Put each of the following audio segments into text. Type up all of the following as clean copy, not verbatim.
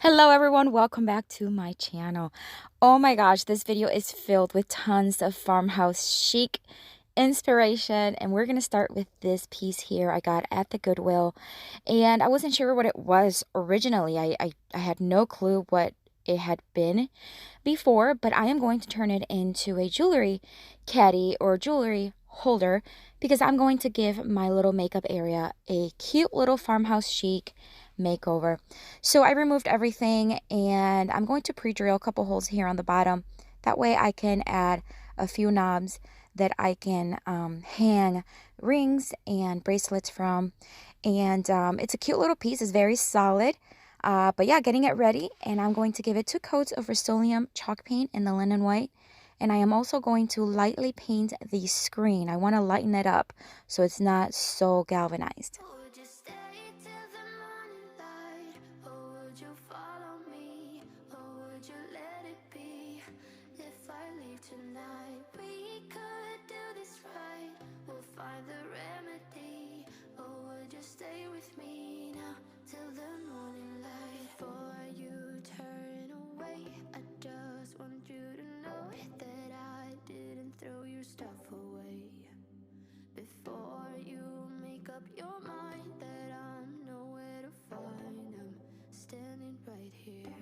Hello everyone, welcome back to my channel. Oh my gosh, this video is filled with tons of farmhouse chic inspiration, and we're gonna start with this piece here I got at the Goodwill. And I wasn't sure what it was originally. I had no clue what it had been before, but I am going to turn it into a jewelry caddy or jewelry holder because I'm going to give my little makeup area a cute little farmhouse chic makeover. So I removed everything and I'm going to pre-drill a couple holes here on the bottom. That way I can add a few knobs that I can hang rings and bracelets from. And it's a cute little piece. It's very solid. But yeah, getting it ready, and I'm going to give it 2 coats of rust-oleum chalk paint in the linen white. And I am also going to lightly paint the screen. I want to lighten it up so it's not so galvanized. Stay with me now till the morning light. Before you turn away, I just want you to know that I didn't throw your stuff away. Before you make up your mind that I'm nowhere to find, I'm standing right here.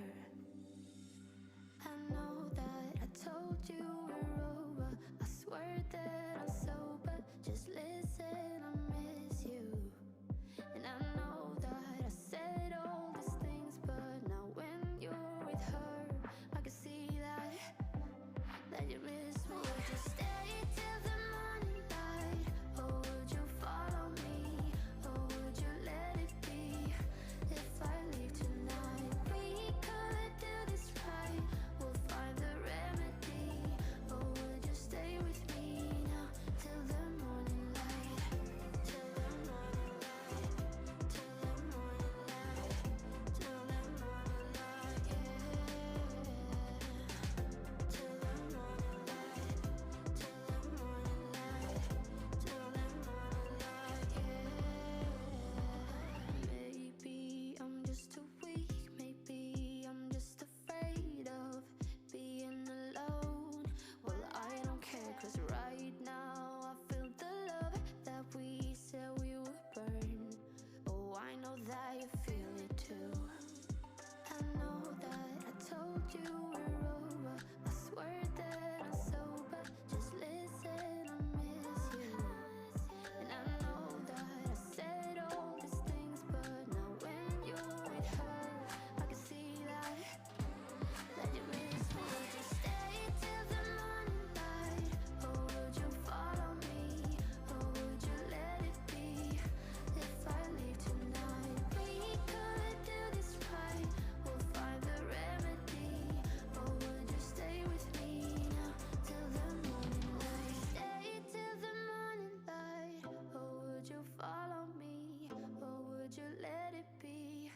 I know that I told you we're over, I swear that I'm sober. Just listen, I miss you. And I know that I said all these things, but now when you're with her, I can see that you miss me. Would you stay till the morning light? Or would you follow me? Or would you let it be? If I leave tonight, we could do this right. We'll find the remedy. Or would you stay with me now till the morning light? Till the morning light. Till the morning light. Till the morning light, yeah. Till the morning light. Till the morning light. Till the morning light, yeah. Maybe I'm just too weak. Maybe I'm just afraid of being alone. Well, I don't care, 'cause right now I feel the love that we said we would burn. Oh, I know that you feel it too. I know that I told you we're over, I swear that I'm sober. Just listen, I miss you. And I know that I said all these things, but now when you're with her, I can see that you miss me. Would you stay till the morning light? Or would you follow me? Or would you let it be? If I leave tonight, we could do this right. We'll find the remedy. Or would you stay with me now till the morning light? Stay till the morning light. Or would you follow me? Or would you let it be?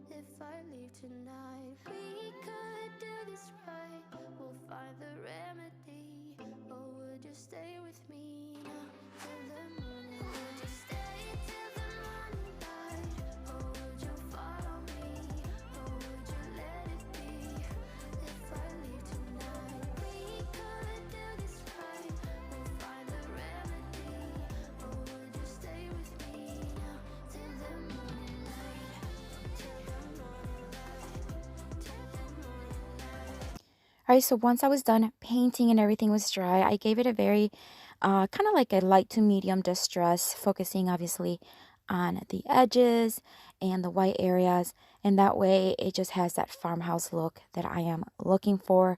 If I leave tonight, we could do this right. We'll find the remedy. Or would you stay with me now till the morning light? Would you stay till the morning light? Or would you follow me? Or would you let it be? If I leave tonight, we could do this right. We'll find the remedy. Or would you stay with me now till the morning light? Till the morning light. Till the morning light. Alright, so once I was done painting and everything was dry, I gave it a very kind of like a light to medium distress, focusing obviously on the edges and the white areas, and that way it just has that farmhouse look that I am looking for.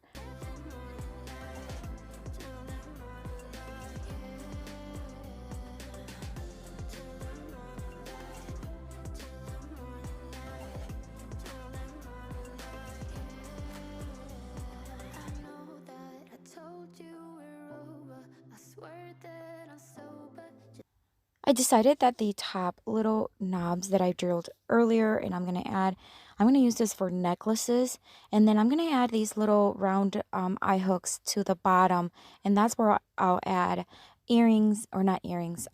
I decided that the top little knobs that I drilled earlier, and I'm going to use this for necklaces, and then I'm going to add these little round eye hooks to the bottom, and that's where I'll add earrings, or not earrings,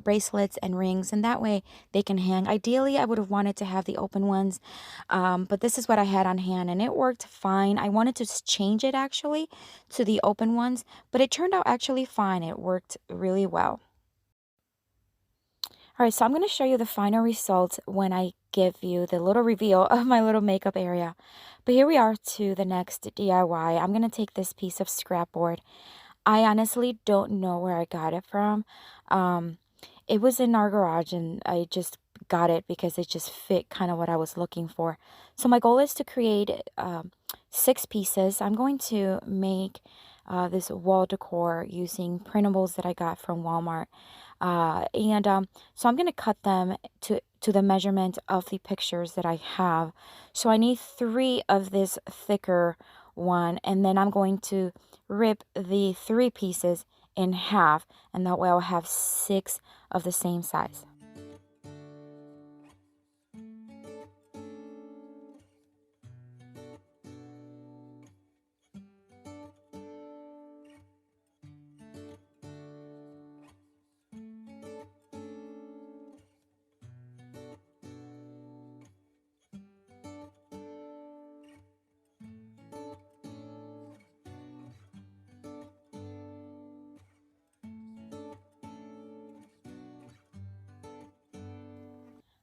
bracelets and rings, and that way they can hang. Ideally, I would have wanted to have the open ones, but this is what I had on hand and it worked fine. I wanted to change it actually to the open ones, but it turned out actually fine. It worked really well. All right, so I'm going to show you the final results when I give you the little reveal of my little makeup area. But here we are to the next DIY. I'm going to take this piece of scrap board. I honestly don't know where I got it from. It was in our garage and I just got it because it just fit kind of what I was looking for. So my goal is to create 6 pieces. I'm going to make this wall decor using printables that I got from Walmart. So I'm going to cut them to the measurement of the pictures that I have. So I need 3 of this thicker one, and then I'm going to rip the 3 pieces in half, and that way I'll have 6 of the same size.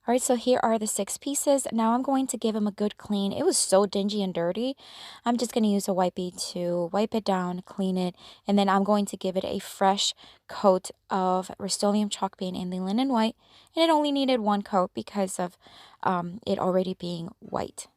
All right, so here are the 6 pieces. Now I'm going to give them a good clean. It was so dingy and dirty. I'm just going to use a wipey to wipe it down, clean it, and then I'm going to give it a fresh coat of rust-oleum chalk paint in the linen white. And it only needed 1 coat because of it already being white.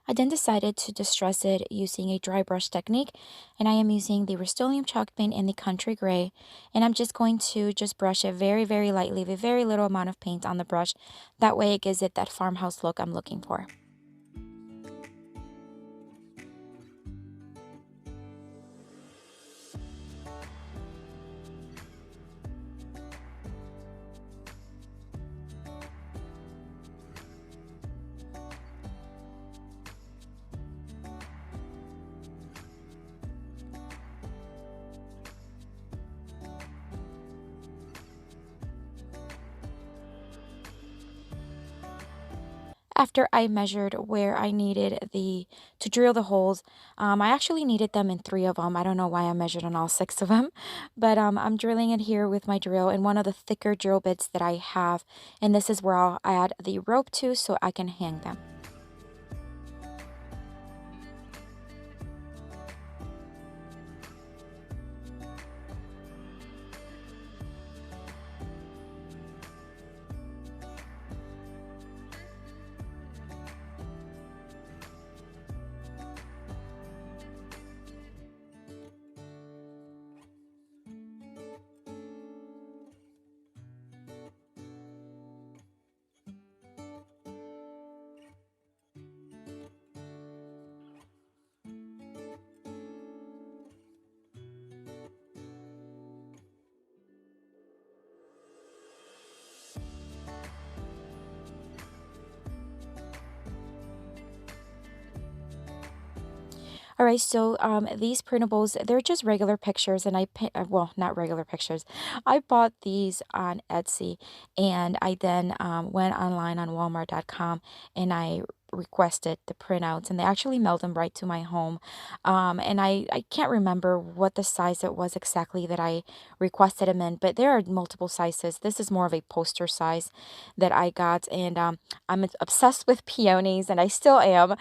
I then decided to distress it using a dry brush technique, and I am using the rust-oleum chalk paint in the country gray, and I'm just going to brush it very, very lightly with very little amount of paint on the brush. That way it gives it that farmhouse look I'm looking for. After I measured where I needed to drill the holes, I actually needed them in 3 of them. I don't know why I measured on all 6 of them, but I'm drilling it here with my drill in one of the thicker drill bits that I have, and this is where I'll add the rope to so I can hang them. All right, so these printables, they're just regular pictures, and well, not regular pictures. I bought these on Etsy, and I then went online on Walmart.com, and I requested the printouts, and they actually mailed them right to my home. And I can't remember what the size it was exactly that I requested them in, but there are multiple sizes. This is more of a poster size that I got, and I'm obsessed with peonies, and I still am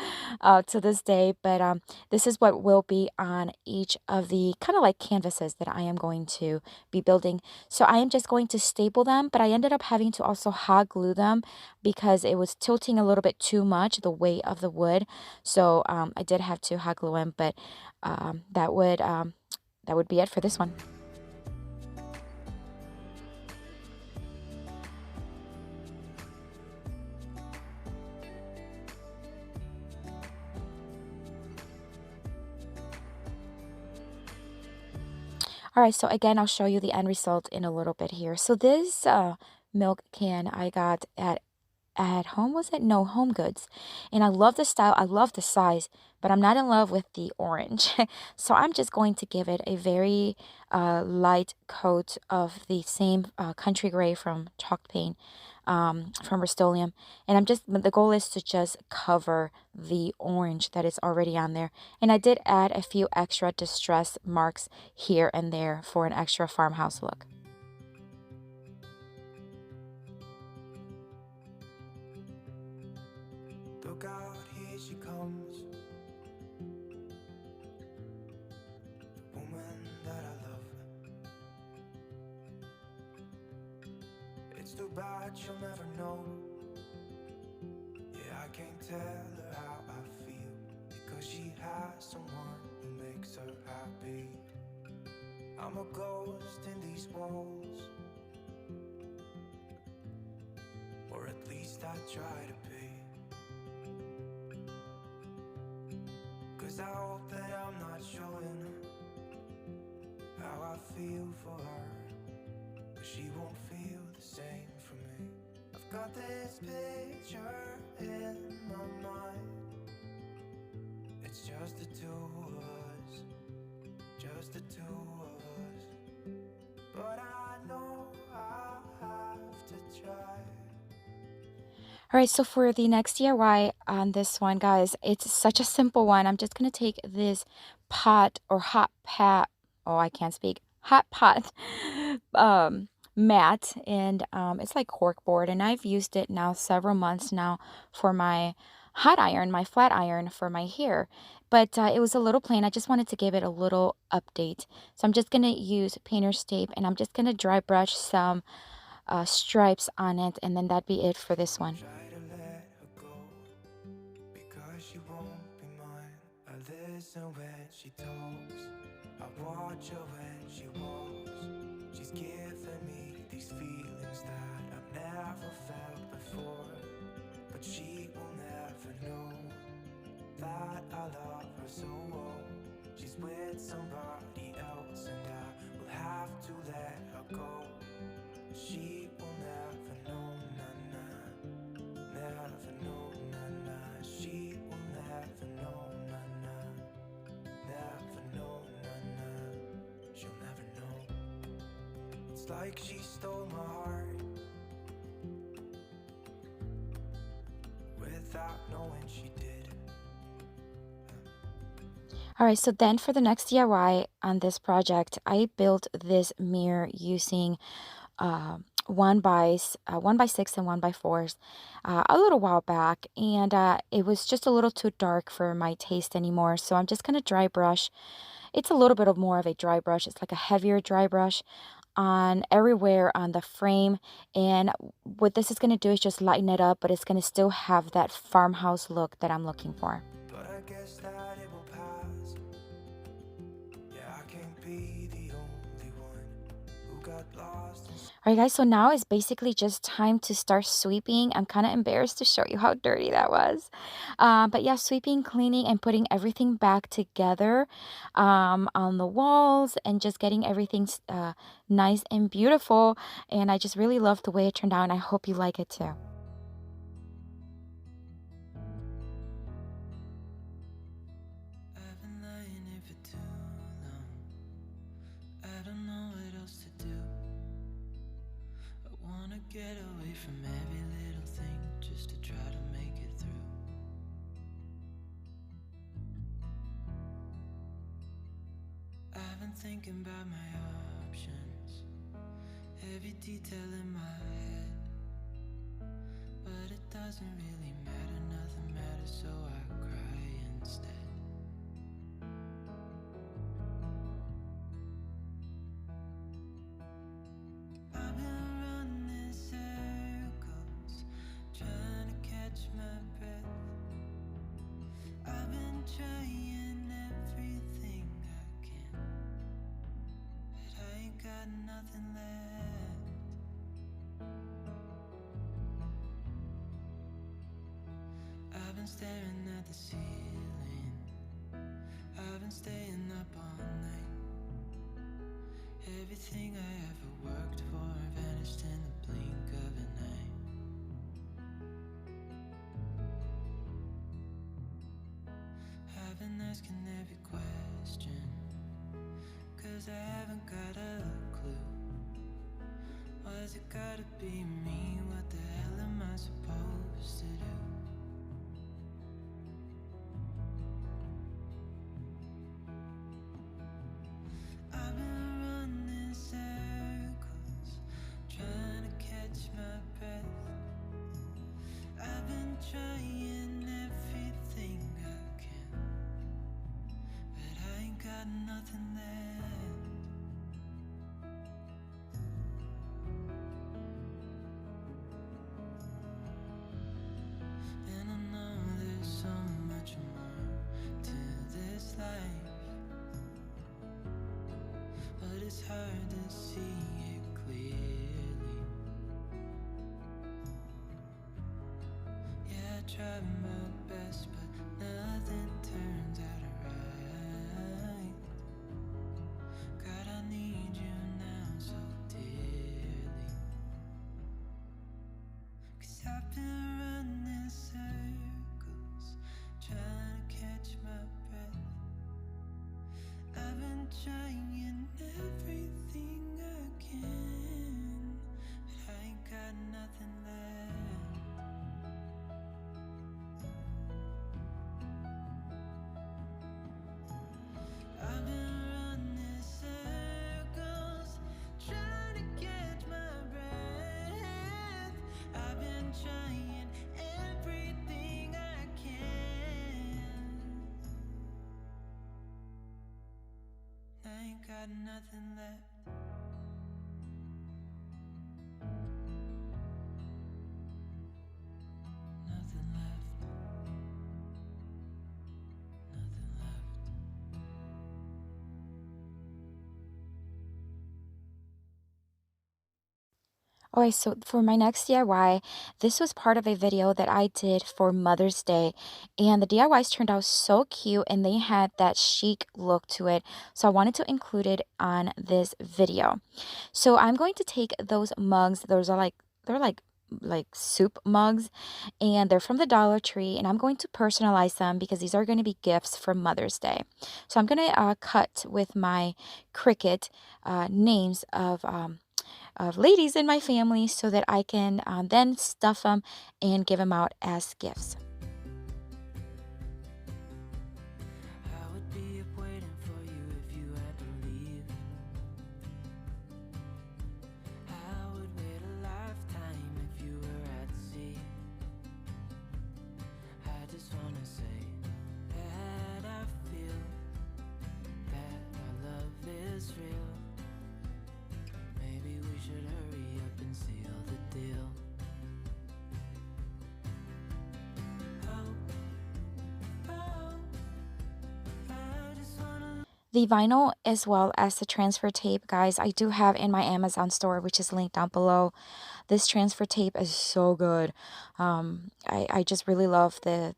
to this day. But this is what will be on each of the kind of like canvases that I am going to be building. So I am just going to staple them, but I ended up having to also hot glue them because it was tilting a little bit too much, the weight of the wood. So I did have to hot glue them, but that would be it for this one. All right, so again, I'll show you the end result in a little bit here. So this milk can I got at home, was it? No, Home Goods. And I love the style, I love the size, but I'm not in love with the orange. So I'm just going to give it a very light coat of the same country gray from chalk paint, from Rust-Oleum. And the goal is to just cover the orange that is already on there. And I did add a few extra distress marks here and there for an extra farmhouse look. Look out, here she comes, the woman that I love. It's too bad she'll never know. Yeah, I can't tell her how I feel, because she has someone who makes her happy. I'm a ghost in these walls, or at least I try to be. 'Cause I hope that I'm not showing how I feel for her, but she won't feel the same for me. I've got this picture in my mind. It's just the two of us, just the two of us. But I know I have to try. All right, so for the next DIY on this one, guys, it's such a simple one. I'm just going to take this pot or hot pot, oh, I can't speak, hot pot mat, and it's like corkboard, and I've used it now several months now for my hot iron, my flat iron for my hair. But it was a little plain. I just wanted to give it a little update. So I'm just going to use painter's tape, and I'm just going to dry brush some stripes on it, and then that'd be it for this one. Try to let her go, because she won't be mine. I listen when she talks, I watch her when she walks. She's giving me these feelings that I've never felt before, but she will never know that I love her so well. She's with somebody else, and I will have to let her go. She will never know, na-na, never know, na-na. She will never know, na-na, never know, na-na. She'll never know. It's like she stole my heart without knowing she did. All right, so then for the next DIY on this project, I built this mirror using 1x6 and 1x4s a little while back, and it was just a little too dark for my taste anymore. So I'm just gonna dry brush. It's a little bit of more of a dry brush. It's like a heavier dry brush on everywhere on the frame, and what this is gonna do is just lighten it up, but it's gonna still have that farmhouse look that I'm looking for. But I guess that it will pass. Yeah, I can't be the only one who got lost in. All right, guys, so now it's basically just time to start sweeping. I'm kind of embarrassed to show you how dirty that was. But yeah, sweeping, cleaning, and putting everything back together on the walls, and just getting everything nice and beautiful. And I just really love the way it turned out, and I hope you like it too. I've been lying here for too long. I don't know what else to do. I wanna get away from every little thing just to try to make it through. I've been thinking about my options, every detail in my head, but it doesn't really matter, nothing matters, so I cry instead. I've been running circles, trying to catch my breath. I've been trying everything I can, but I ain't got nothing left. I've been staring at the ceiling, I've been staying up all night. Everything I ever worked for vanished in the blink of an eye. I've been asking every question, 'cause I haven't got a clue. Why's it gotta be me? What the hell am I supposed to do? I've been running circles, trying to catch my breath. I've been trying everything I can, but I ain't got nothing left. And I know there's so much more to this life, but it's hard to see it clearly. Yeah, I tried my best, but nothing turns out right. God, I need you now so dearly, 'cause I've been running circles, trying to catch my breath. I've been trying everything I can, but I ain't got nothing left. I've been running circles, trying to catch my breath. I've been trying everything I can, I ain't got nothing left. Nothing left. Nothing left. Okay, so for my next DIY, this was part of a video that I did for Mother's Day, and the DIYs turned out so cute and they had that chic look to it. So I wanted to include it on this video. So I'm going to take those mugs, those are they're like soup mugs, and they're from the Dollar Tree, and I'm going to personalize them because these are going to be gifts for Mother's Day. So I'm going to cut with my Cricut names of ladies in my family so that I can then stuff them and give them out as gifts. I would be up waiting for you if you had to leave. I would wait a lifetime if you were at sea. I just wanna say that I feel that our love is real. Maybe we should hurry up and seal the deal. The vinyl as well as the transfer tape, guys, I do have in my Amazon store, which is linked down below. This transfer tape is so good. I just really love the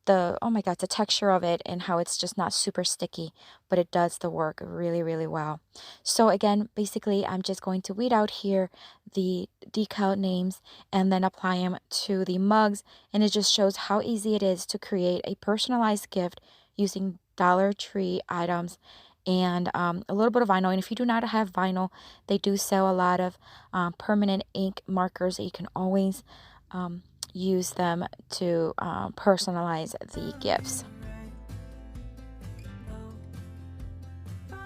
oh my god, the texture of it and how it's just not super sticky, but it does the work really, really well. So again, basically, I'm just going to weed out here the decal names and then apply them to the mugs, and it just shows how easy it is to create a personalized gift using Dollar Tree items and a little bit of vinyl. And if you do not have vinyl, they do sell a lot of permanent ink markers that you can always use them to personalize the gifts. I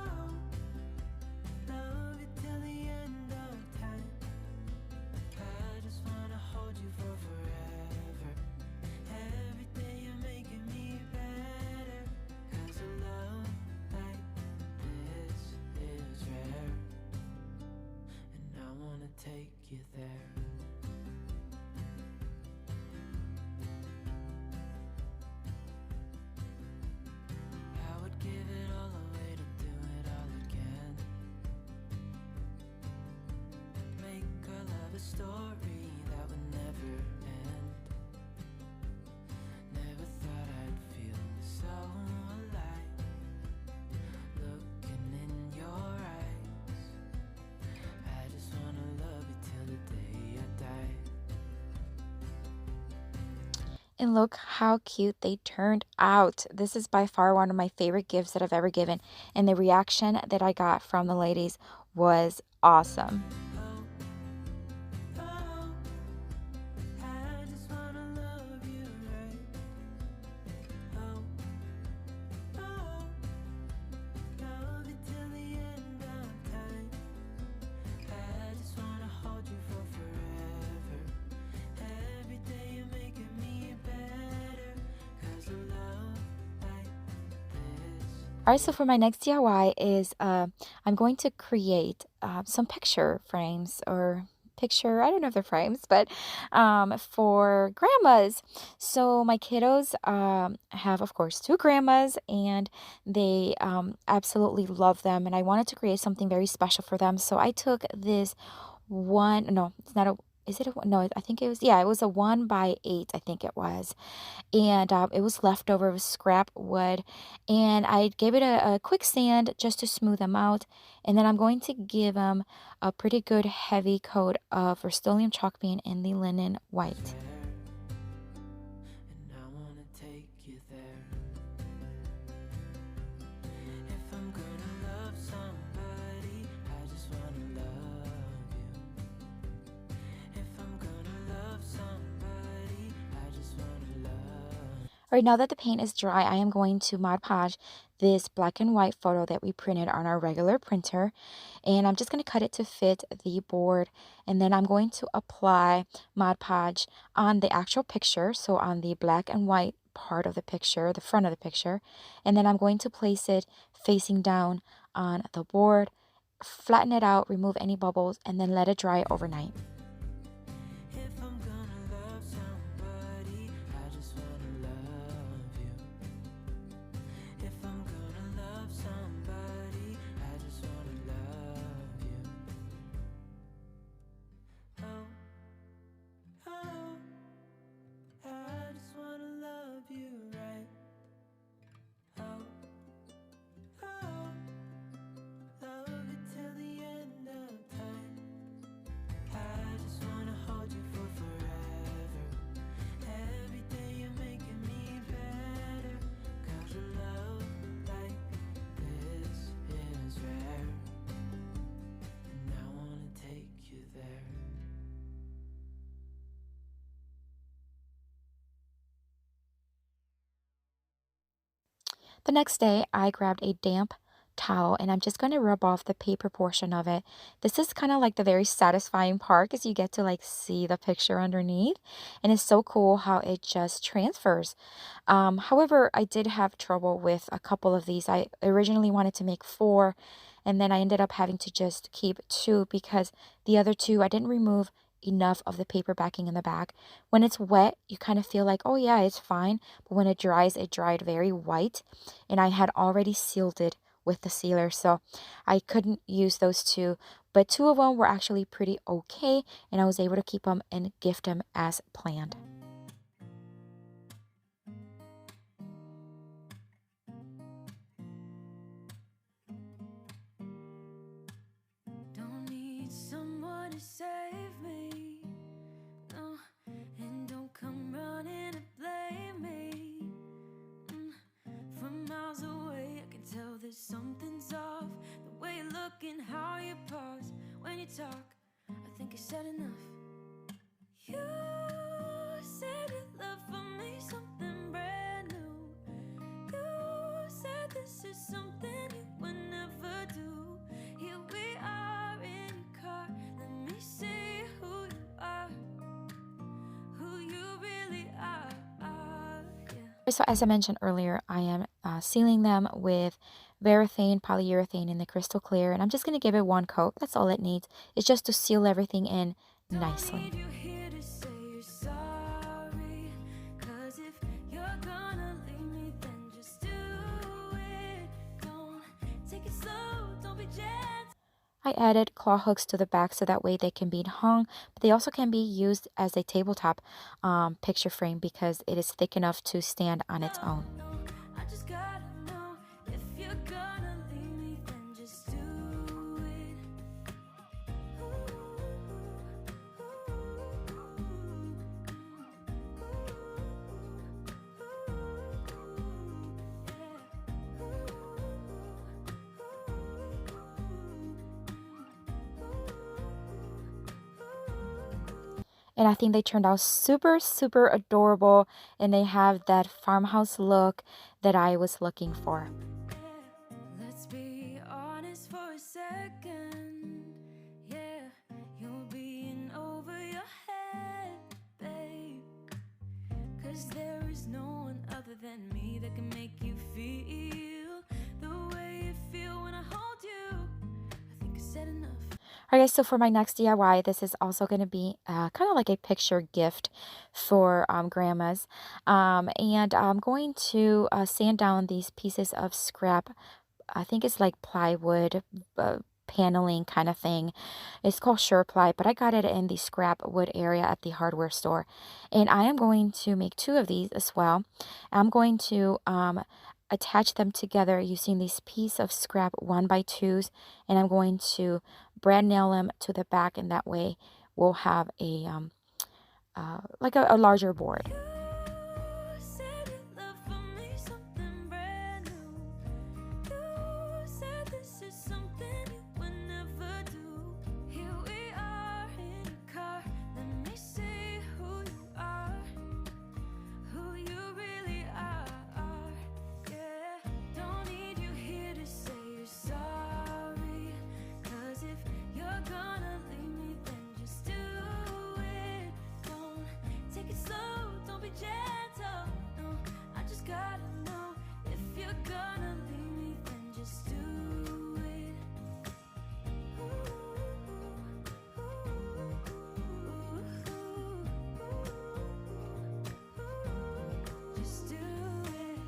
And look how cute they turned out. This is by far one of my favorite gifts that I've ever given. And the reaction that I got from the ladies was awesome. All right, so for my next DIY is I'm going to create some picture frames or picture, I don't know if they're frames, but for grandmas. So my kiddos have, of course, two grandmas, and they absolutely love them. And I wanted to create something very special for them. So I took this one, no, it's not a, is it a, no, I think it was, yeah, it was a 1x8, I think it was, and it was leftover, it was scrap wood, and I gave it a quick sand just to smooth them out, and then I'm going to give them a pretty good heavy coat of rust-oleum chalk paint in the linen white. All right, now that the paint is dry, I am going to Mod Podge this black and white photo that we printed on our regular printer. And I'm just going to cut it to fit the board. And then I'm going to apply Mod Podge on the actual picture, so on the black and white part of the picture, the front of the picture. And then I'm going to place it facing down on the board, flatten it out, remove any bubbles, and then let it dry overnight. The next day, I grabbed a damp towel and I'm just going to rub off the paper portion of it. This is kind of like the very satisfying part because you get to like see the picture underneath, and it's so cool how it just transfers. However, I did have trouble with a couple of these. I originally wanted to make 4, and then I ended up having to just keep 2 because the other 2 I didn't remove enough of the paper backing in the back. When it's wet, you kind of feel like, oh yeah, it's fine. But when it dries, it dried very white. And I had already sealed it with the sealer, so I couldn't use those 2. But 2 of them were actually pretty okay, and I was able to keep them and gift them as planned. Don't need someone to save me, no, and don't come running to blame me. From miles away, I can tell that something's off. The way you look and how you pause when you talk, I think I said enough. You said you love for me something brand new. You said this is something you would never do. Here we are in your car. Let me see who you are, who you really are. Yeah. So as I mentioned earlier, I am sealing them with varathane, polyurethane in the crystal clear, and I'm just going to give it 1 coat. That's all it needs. It's just to seal everything in nicely. I added claw hooks to the back so that way they can be hung, but they also can be used as a tabletop picture frame because it is thick enough to stand on its own. And I think they turned out super, super adorable. And they have that farmhouse look that I was looking for. Let's be honest for a second. Yeah, you're being over your head, babe. 'Cause there is no one other than me that can make you feel the way you feel when I hold you. I think I said enough. Alright guys, so for my next DIY, this is also going to be kind of like a picture gift for grandmas. And I'm going to sand down these pieces of scrap. I think it's like plywood paneling kind of thing. It's called Sureply, but I got it in the scrap wood area at the hardware store. And I am going to make 2 of these as well. I'm going to attach them together using this piece of scrap 1x2s, and I'm going to brad nail them to the back, and that way we'll have a like a larger board. You said you love for me something brand new. You said this is something you would never do. Here we are in a car. Let me see who you are, who you really are. Yeah, don't need you here to say you're sorry. 'Cause if you're gonna leave me, then just do it. Don't take it slow, don't be gentle. No, I just gotta know if you're gonna leave me, then just do it. Just do it.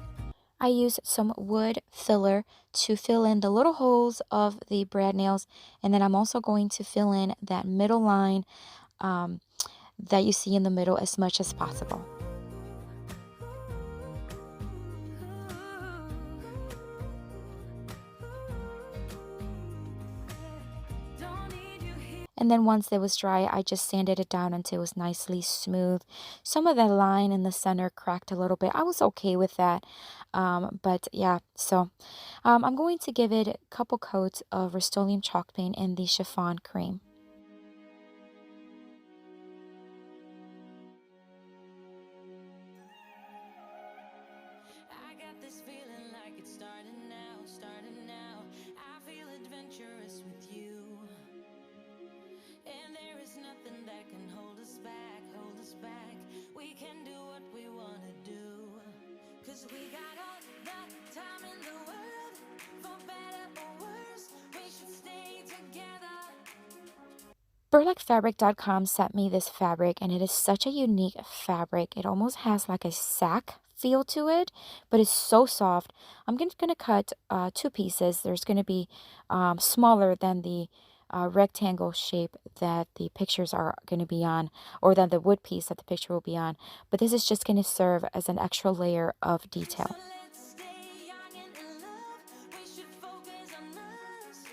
I use some wood filler to fill in the little holes of the brad nails, and then I'm also going to fill in that middle line that you see in the middle as much as possible. Don't need you here. And then once it was dry, I just sanded it down until it was nicely smooth. Some of that line in the center cracked a little bit. I was okay with that. But yeah, so I'm going to give it a couple coats of rust-oleum chalk paint in the chiffon cream. I got this feeling like it's starting now, starting now. I feel adventurous with you. And there is nothing that can hold us back, hold us back. We can do what we wanna do. 'Cause we got all the time in the world. For better or worse, we should stay together. Burlapfabric.com sent me this fabric, and it is such a unique fabric. It almost has like a sack feel to it, but it's so soft. I'm going to cut 2 pieces. There's going to be smaller than the rectangle shape that the pictures are going to be on, or than the wood piece that the picture will be on. But this is just going to serve as an extra layer of detail. So let's stay young and in love. We should focus on us.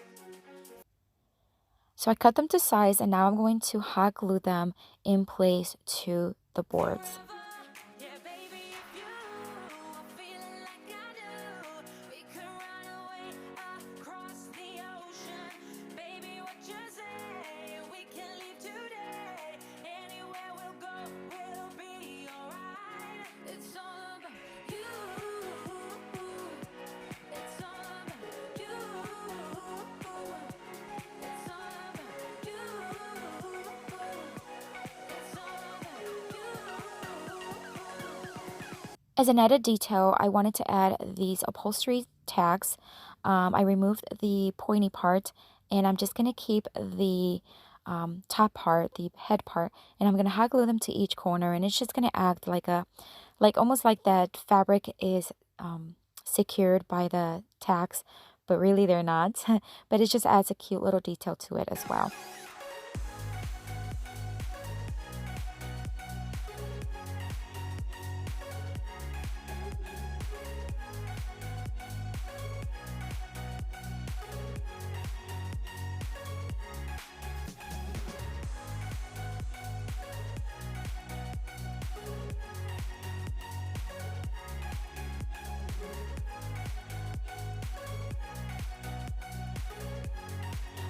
So I cut them to size, and now I'm going to hot glue them in place to the boards. Yeah, baby, if you are feeling like I do, we could run away across the ocean. Baby, what you say? We can leave today. Anywhere we'll go, we'll be alright. It's all about you. It's all about you. It's all about you. It's all about you. As an added detail, I wanted to add these upholstery tags. I removed the pointy part, and I'm just going to keep the top part, the head part, and I'm going to hot glue them to each corner, and it's just going to act like almost like that fabric is secured by the tags, but really they're not. But it just adds a cute little detail to it as well.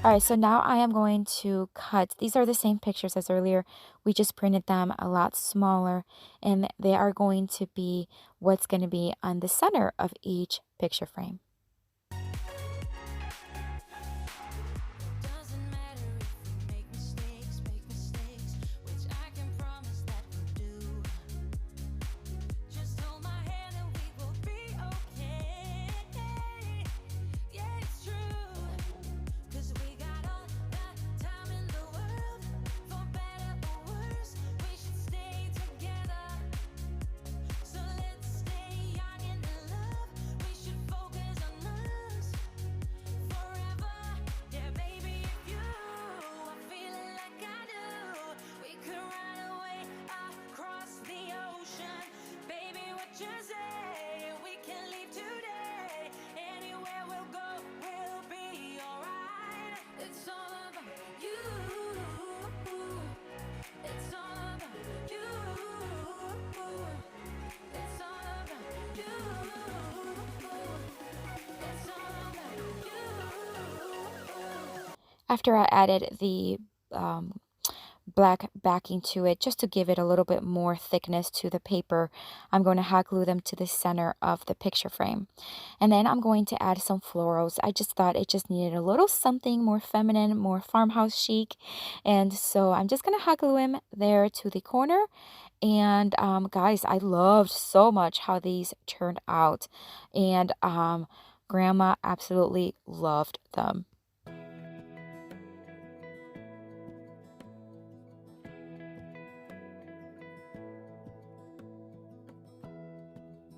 All right, so now I am going to cut. These are the same pictures as earlier. We just printed them a lot smaller, and they are going to be what's going to be on the center of each picture frame. Doesn't matter if we make mistakes, which I can promise that we'll do. Just hold my hand and we will be okay. Yeah, it's true. 'Cause we got all the time in the world. For better or worse, we should stay together. So let's stay young and in love. We should focus on us forever. Yeah, baby, if you are feeling like I do, we could run away across the ocean. Baby, what you say? We can leave today. Anywhere we'll go, we'll be alright. It's all about you. It's all about you. It's all about you. It's all about you. After I added the um, black backing to it, just to give it a little bit more thickness to the paper, I'm going to hot glue them to the center of the picture frame. And then I'm going to add some florals. I just thought it just needed a little something more feminine, more farmhouse chic. And so I'm just going to hot glue them there to the corner. And guys, I loved so much how these turned out. And Grandma absolutely loved them.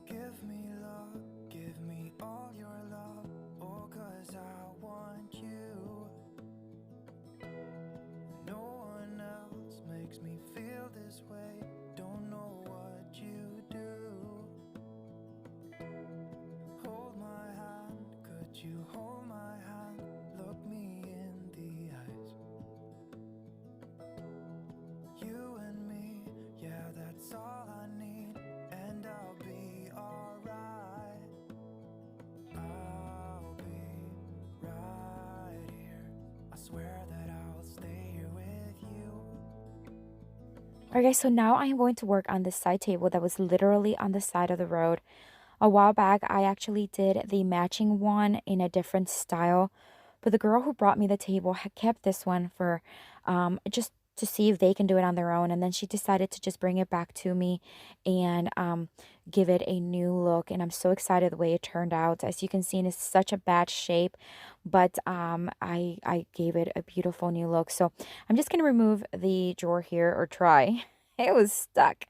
Give me love, give me all your love, oh, 'cause I want you. No one else makes me feel this way, don't know what you do. Hold my hand, could you hold my hand, look me in the eyes. You and me, yeah, that's all I need, and I'll be alright. I'll be right here. I swear that I'll stay here with you. Alright guys, so now I am going to work on this side table that was literally on the side of the road. A while back, I actually did the matching one in a different style, but the girl who brought me the table had kept this one for just to see if they can do it on their own, and then she decided to just bring it back to me and give it a new look, and I'm so excited the way it turned out. As you can see, it's such a bad shape, but I gave it a beautiful new look. So I'm just going to remove the drawer here, or try. It was stuck.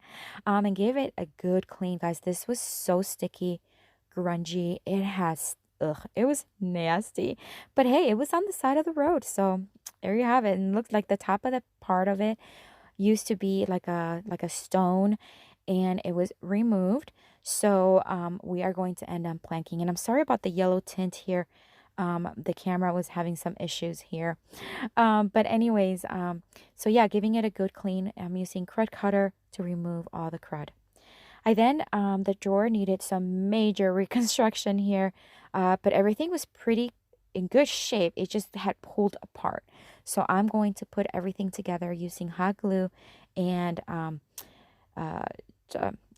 And give it a good clean, guys. This was so sticky, grungy. It was nasty. But hey, it was on the side of the road. So there you have it. And it looked like the top of the part of it used to be like a stone, and it was removed. So we are going to end up planking. And I'm sorry about the yellow tint here. The camera was having some issues here. But anyways, so yeah, giving it a good clean. I'm using crud cutter to remove all the crud. I then, the drawer needed some major reconstruction here, but everything was pretty in good shape. It just had pulled apart. So I'm going to put everything together using hot glue and, oh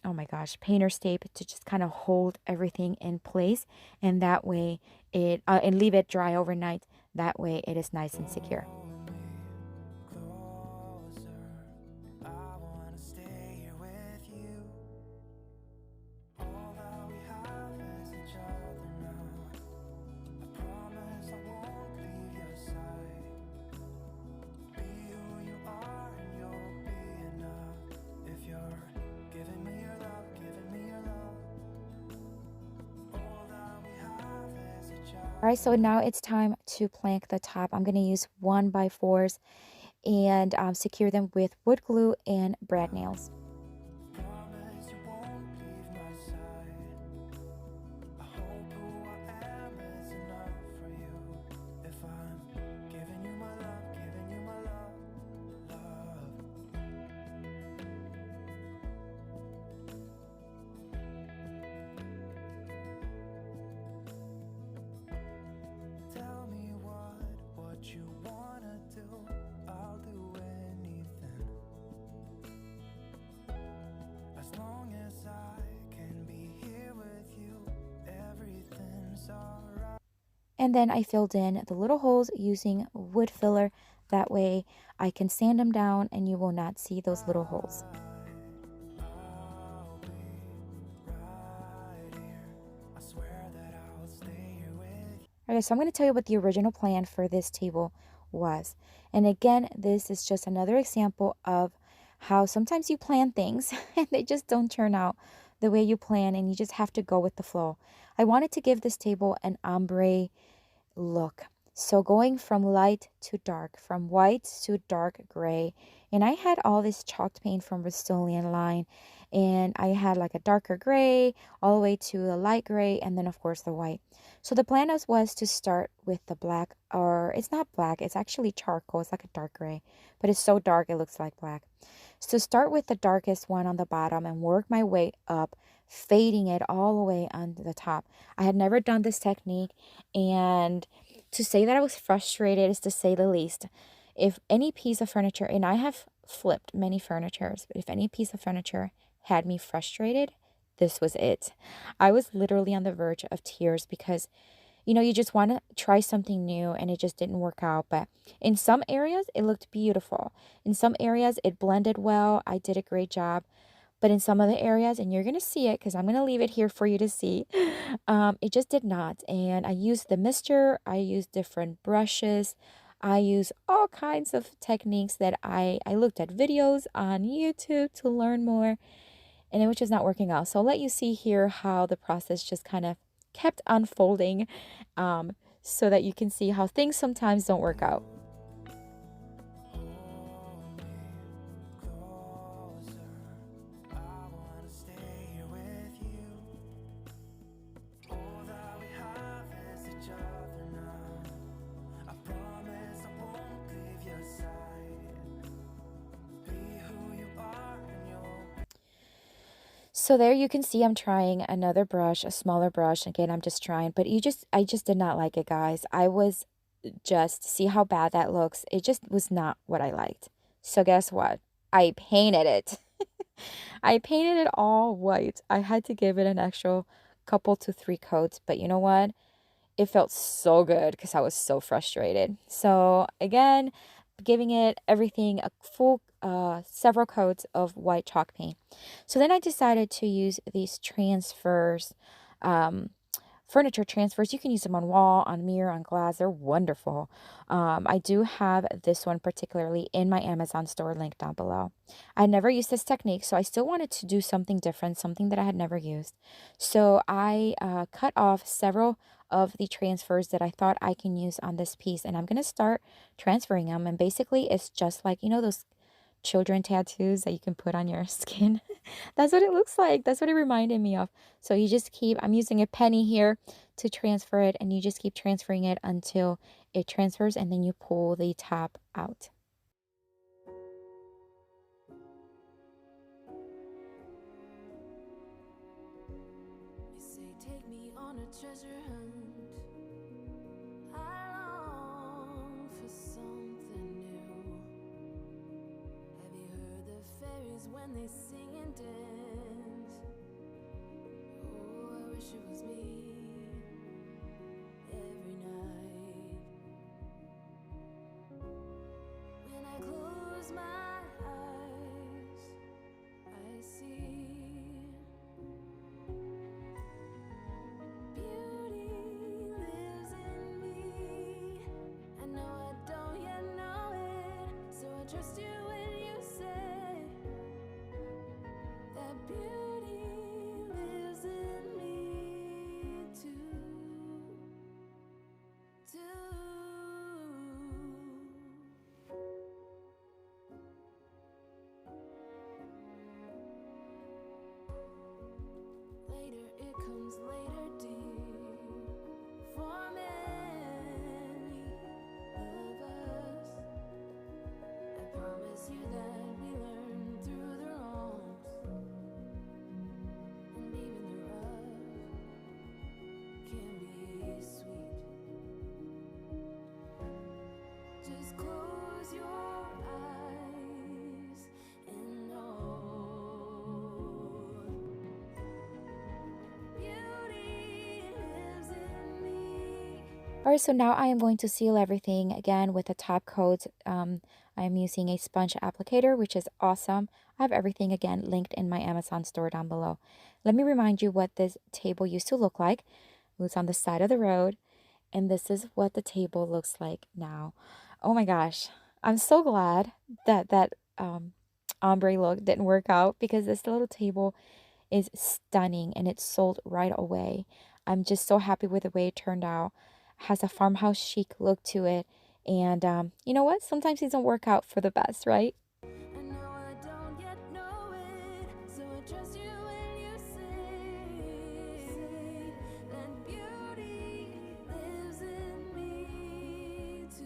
my gosh, painter's tape to just kind of hold everything in place. And that way and leave it dry overnight. That way it is nice and secure. All right, so now it's time to plank the top. I'm going to use 1x4s and secure them with wood glue and brad nails. You And then I filled in the little holes using wood filler. That way I can sand them down and you will not see those little holes. Okay, so I'm going to tell you what the original plan for this table was. And again, this is just another example of how sometimes you plan things and they just don't turn out the way you plan, and you just have to go with the flow. I wanted to give this table an ombre look. So going from light to dark, from white to dark gray. And I had all this chalked paint from Rust-Oleum line. And I had like a darker gray all the way to a light gray, and then of course the white. So the plan was to start with the black, or it's not black, it's actually charcoal. It's like a dark gray, but it's so dark it looks like black. So start with the darkest one on the bottom and work my way up, fading it all the way on the top. I had never done this technique, and to say that I was frustrated is to say the least. If any piece of furniture, and I have flipped many furnitures, but if any piece of furniture had me frustrated, this was it. I was literally on the verge of tears because, you just want to try something new and it just didn't work out. But in some areas, it looked beautiful. In some areas, it blended well. I did a great job. But in some other areas, and you're going to see it because I'm going to leave it here for you to see, it just did not. And I used the mister. I used different brushes. I use all kinds of techniques that I looked at videos on YouTube to learn more, and it was just not working out. So I'll let you see here how the process just kind of kept unfolding, so that you can see how things sometimes don't work out. So there you can see I'm trying another brush, a smaller brush. Again, I'm just trying, but I just did not like it, guys. I was just, see how bad that looks. It just was not what I liked. So guess what? I painted it. I painted it all white. I had to give it an extra couple to 3 coats, but you know what? It felt so good because I was so frustrated. So again, giving it everything a full several coats of white chalk paint. So then I decided to use these transfers, furniture transfers. You can use them on wall, on mirror, on glass. They're wonderful. I do have this one particularly in my Amazon store, link down below. I never used this technique, so I still wanted to do something different, something that I had never used. So I cut off several of the transfers that I thought I can use on this piece, and I'm going to start transferring them. And basically it's just like, those children tattoos that you can put on your skin. That's what it looks like. That's what it reminded me of. So you just keep, I'm using a penny here to transfer it, and you just keep transferring it until it transfers, and then you pull the top out. You say take me on a treasure hunt. I long for something new. Have you heard the fairies when they sing and dance? Oh, I wish it was me every night. When I close my eyes, I see beauty lives in me. I know I don't yet know it, so I trust you when you say that All right, so now I am going to seal everything again with a top coat. I am using a sponge applicator, which is awesome. I have everything again linked in my Amazon store down below. Let me remind you what this table used to look like. It was on the side of the road, and this is what the table looks like now. Oh my gosh, I'm so glad that ombre look didn't work out, because this little table is stunning and it sold right away. I'm just so happy with the way it turned out. It has a farmhouse chic look to it. And you know what? Sometimes these don't work out for the best, right? I know I don't yet know it, so I trust you when you say that beauty lives in me too.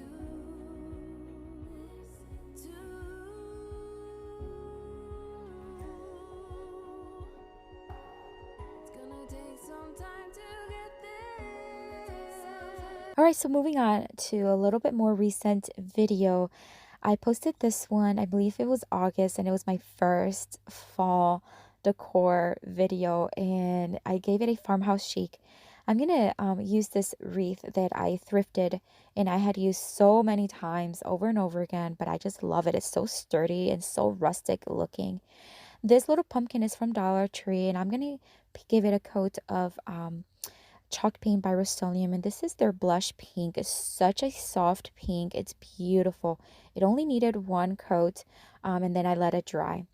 It's gonna take some time to get there. All right, so moving on to a little bit more recent video. I posted this one, I believe it was August, and it was my first fall decor video, and I gave it a farmhouse chic. I'm gonna use this wreath that I thrifted and I had used so many times over and over again, but I just love it. It's so sturdy and so rustic looking. This little pumpkin is from Dollar Tree, and I'm gonna give it a coat of chalk paint by Rust-Oleum, and this is their blush pink. It's such a soft pink. It's beautiful. It only needed one coat, and then I let it dry.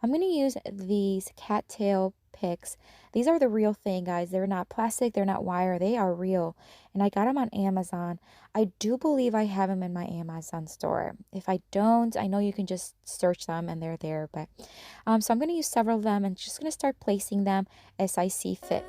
I'm going to use these cattail picks. These are the real thing, guys. They're not plastic. They're not wire. They are real, and I got them on Amazon. I do believe I have them in my Amazon store. If I don't, I know you can just search them and they're there. But so I'm going to use several of them and just going to start placing them as I see fit.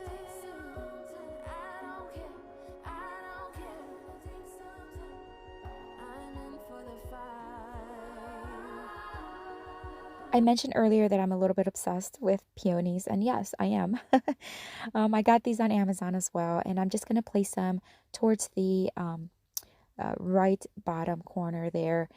I mentioned earlier that I'm a little bit obsessed with peonies, and yes, I am. I got these on Amazon as well, and I'm just going to place them towards the right bottom corner there,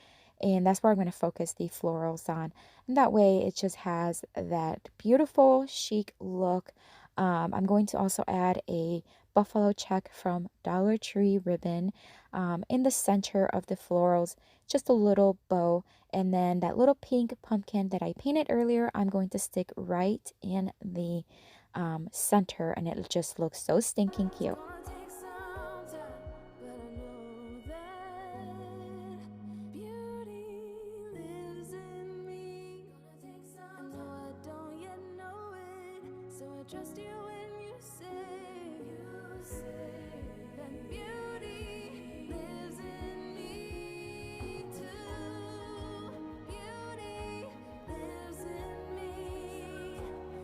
and that's where I'm going to focus the florals on, and that way it just has that beautiful chic look. I'm going to also add a buffalo check from Dollar Tree ribbon in the center of the florals, just a little bow, and then that little pink pumpkin that I painted earlier, I'm going to stick right in the center, and it just looks so stinking cute. Trust you when you say that beauty lives in me too. Beauty lives in me.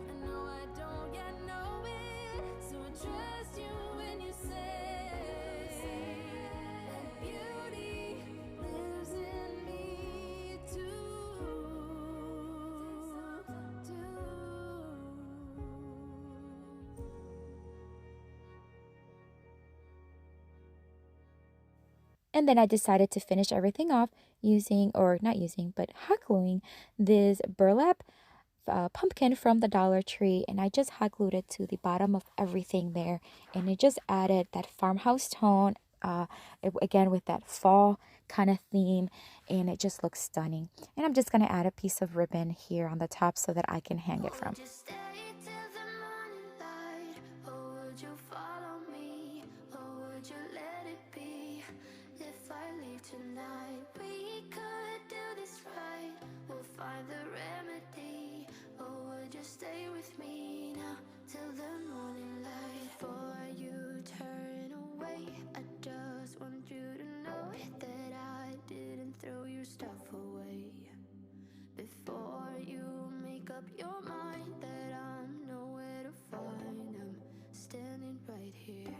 I know I don't yet know it, so I trust you when you say that beauty lives in me too. And then I decided to finish everything off using, or not using, but hot gluing this burlap pumpkin from the Dollar Tree. And I just hot glued it to the bottom of everything there. And it just added that farmhouse tone, again with that fall kind of theme. And it just looks stunning. And I'm just going to add a piece of ribbon here on the top so that I can hang it from. Tonight we could do this right. We'll find the remedy. Or would you stay with me now till the morning light? Before you turn away, I just want you to know that I didn't throw your stuff away. Before you make up your mind that I'm nowhere to find, I'm standing right here.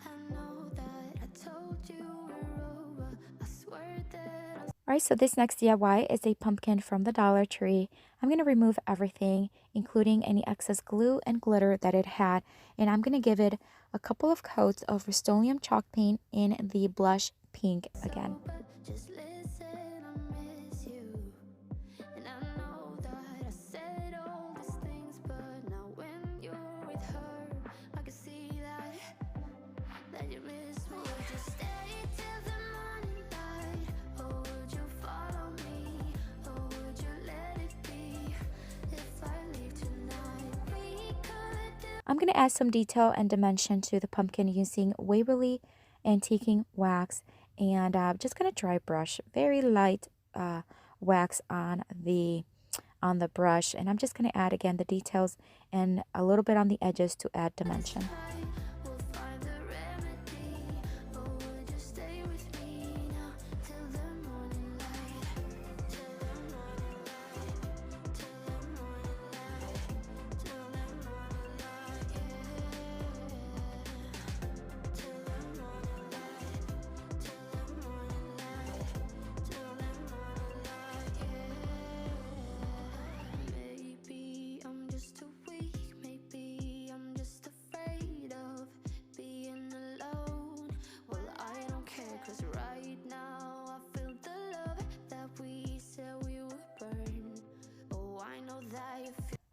I know that I told you we're over. I swear that Alright, so this next DIY is a pumpkin from the Dollar Tree. I'm going to remove everything, including any excess glue and glitter that it had, and I'm going to give it a couple of coats of Rust-Oleum chalk paint in the blush pink again. just listen, I miss you. And I know that I said all these things, but now when you're with her, I can see that you're I'm going to add some detail and dimension to the pumpkin using Waverly antiquing wax, and just going to dry brush very light wax on the brush, and I'm just going to add again the details and a little bit on the edges to add dimension.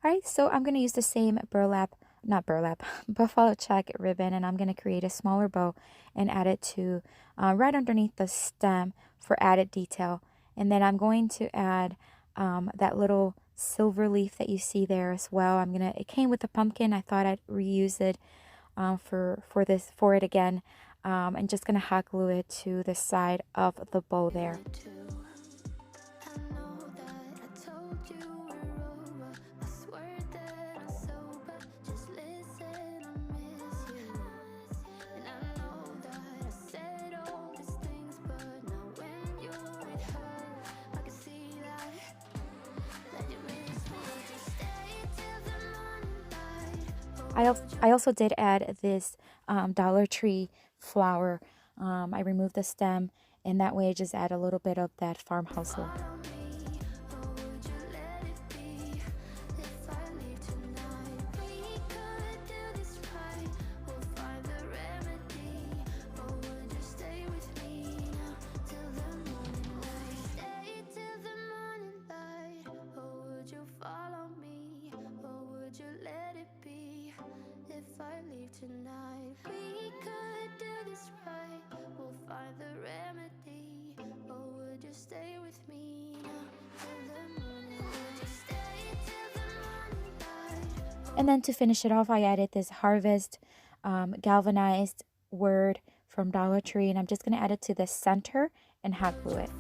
Alright, so I'm going to use the same buffalo check ribbon, and I'm going to create a smaller bow and add it to right underneath the stem for added detail. And then I'm going to add that little silver leaf that you see there as well. It came with the pumpkin. I thought I'd reuse it for it again. And just going to hot glue it to the side of the bow there. I also did add this Dollar Tree flower. I removed the stem, and that way I just add a little bit of that farmhouse look. Tonight we could do this right. We'll find the remedy. Or would you stay with me now till the morning? Would you stay till the morning light? And then to finish it off, I added this harvest galvanized word from Dollar Tree, and I'm just going to add it to the center and hot glue it.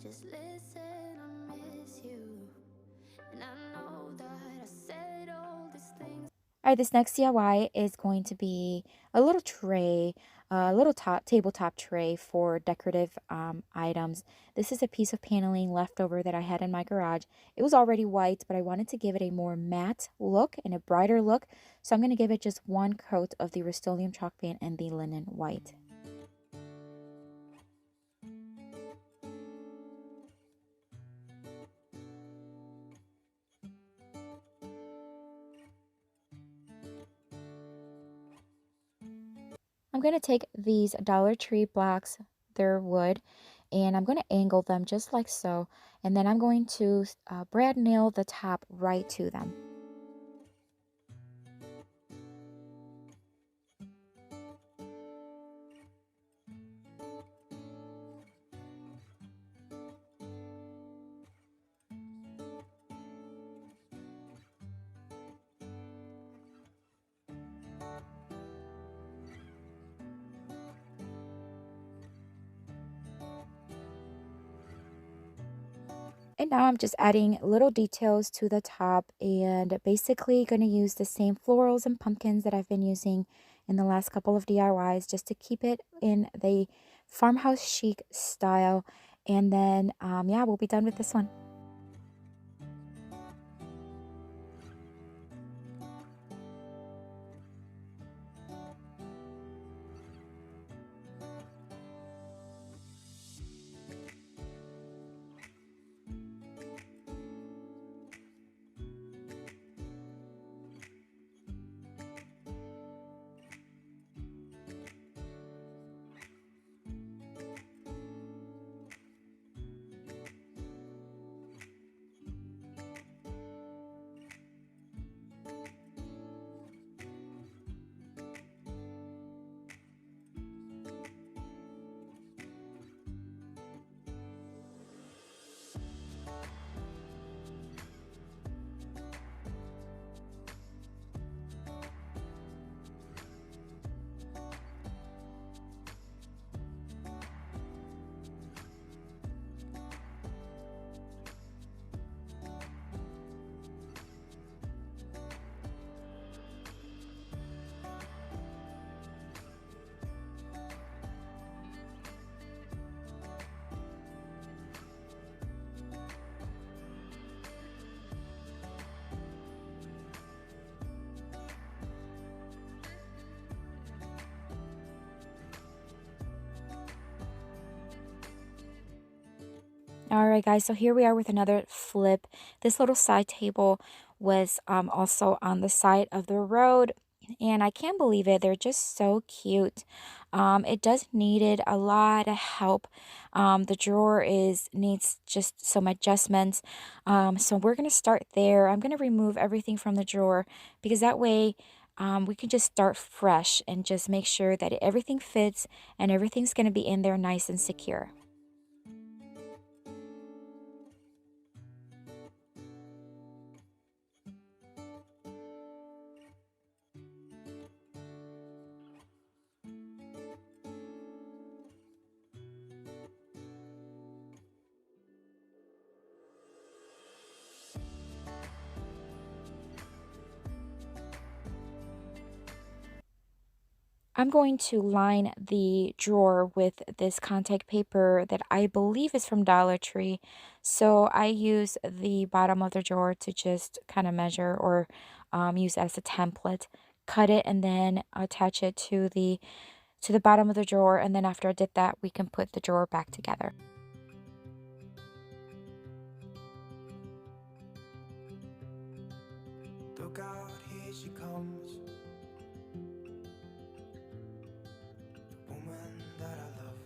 Just listen, I miss you. And I know that I said all these things. Alright, this next DIY is going to be a little tray, a little tabletop tray for decorative items. This is a piece of paneling left over that I had in my garage. It was already white, but I wanted to give it a more matte look and a brighter look. So I'm going to give it just one coat of the rust-oleum chalk paint and the linen white. I'm going to take these Dollar Tree blocks, they're wood, and I'm going to angle them just like so. And then I'm going to brad nail the top right to them. And now I'm just adding little details to the top, and basically going to use the same florals and pumpkins that I've been using in the last couple of DIYs just to keep it in the farmhouse chic style. And then, yeah, we'll be done with this one. All right, guys, so here we are with another flip. This little side table was also on the side of the road, and I can't believe it. They're just so cute. It does needed a lot of help. The drawer needs just some adjustments. So we're gonna start there. I'm gonna remove everything from the drawer because that way we can just start fresh and just make sure that everything fits and everything's gonna be in there nice and secure. I'm going to line the drawer with this contact paper that I believe is from Dollar Tree. So I use the bottom of the drawer to just kind of measure or use as a template. Cut it and then attach it to the bottom of the drawer. And then after I did that, we can put the drawer back together. Look out, here she comes. The woman that I love.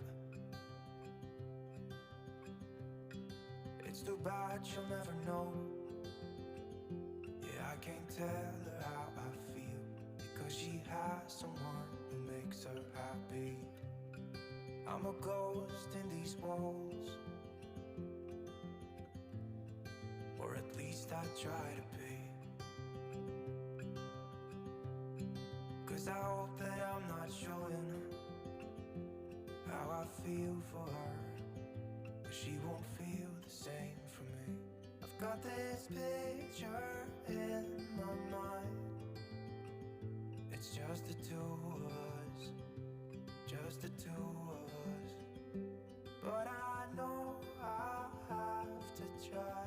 It's too bad she'll never know. Yeah, I can't tell her how I feel, because she has someone who makes her happy. I'm a ghost in these walls, or at least I try to be. 'Cause I hope that I'm not showing how I feel for her, but she won't feel the same for me. I've got this picture in my mind. It's just the two of us, just the two of us. But I know I have to try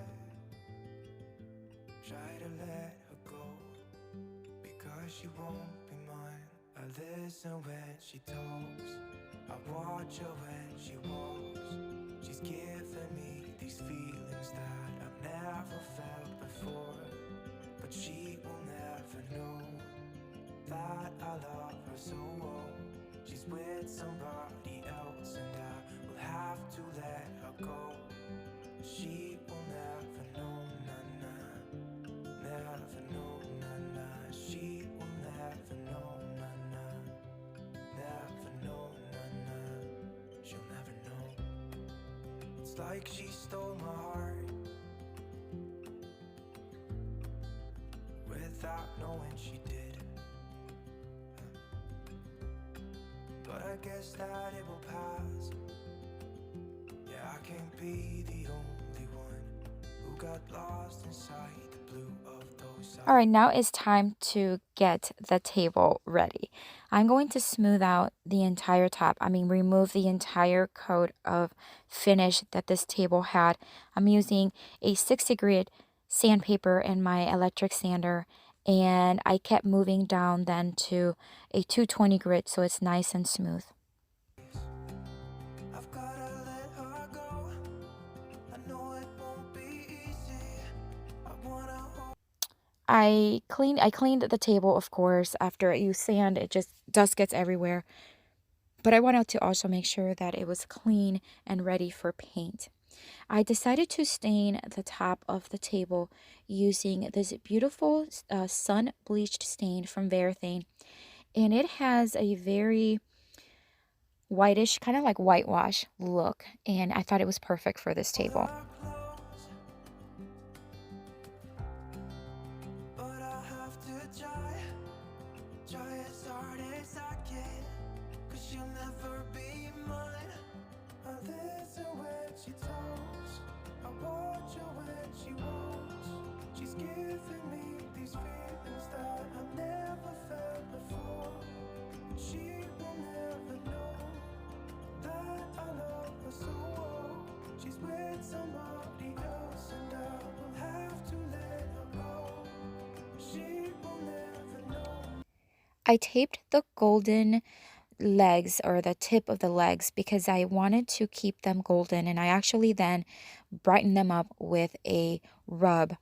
to let her go, because she won't be mine. I listen when she talks, I watch her when she walks. She's giving me these feelings that I've never felt before, but she will never know that I love her so well. She's with somebody else and I will have to let her go. She will never know, nah-nah, never know, nah-nah. She will never know, nah-nah, never know, nah-nah. She'll never know. It's like she stole my heart without knowing she did. But I guess that it will pass. Yeah, I can't be the only one who got lost inside the blue of those eyes. All right, now it's time to get the table ready. I'm going to smooth out the entire top. Remove the entire coat of finish that this table had. I'm using a 60 grit sandpaper and my electric sander, and I kept moving down then to a 220 grit so it's nice and smooth. I've gotta let her go. I know it won't be easy. I wanna hold. I cleaned the table, of course. After you sand, it just dust gets everywhere. But I wanted to also make sure that it was clean and ready for paint. I decided to stain the top of the table using this beautiful sun bleached stain from Varathane. And it has a very whitish, kind of like whitewash look. And I thought it was perfect for this table. But I have to try as hard as I can, 'cause she'll never be mine. I listen when she talks, I watch her when she walks. She's giving me these feelings that I've never felt before. She will never know that I love her so well. She's with somebody else and I will have to let her go. She will never know. I taped the golden legs or the tip of the legs because I wanted to keep them golden, and I actually then brightened them up with a rub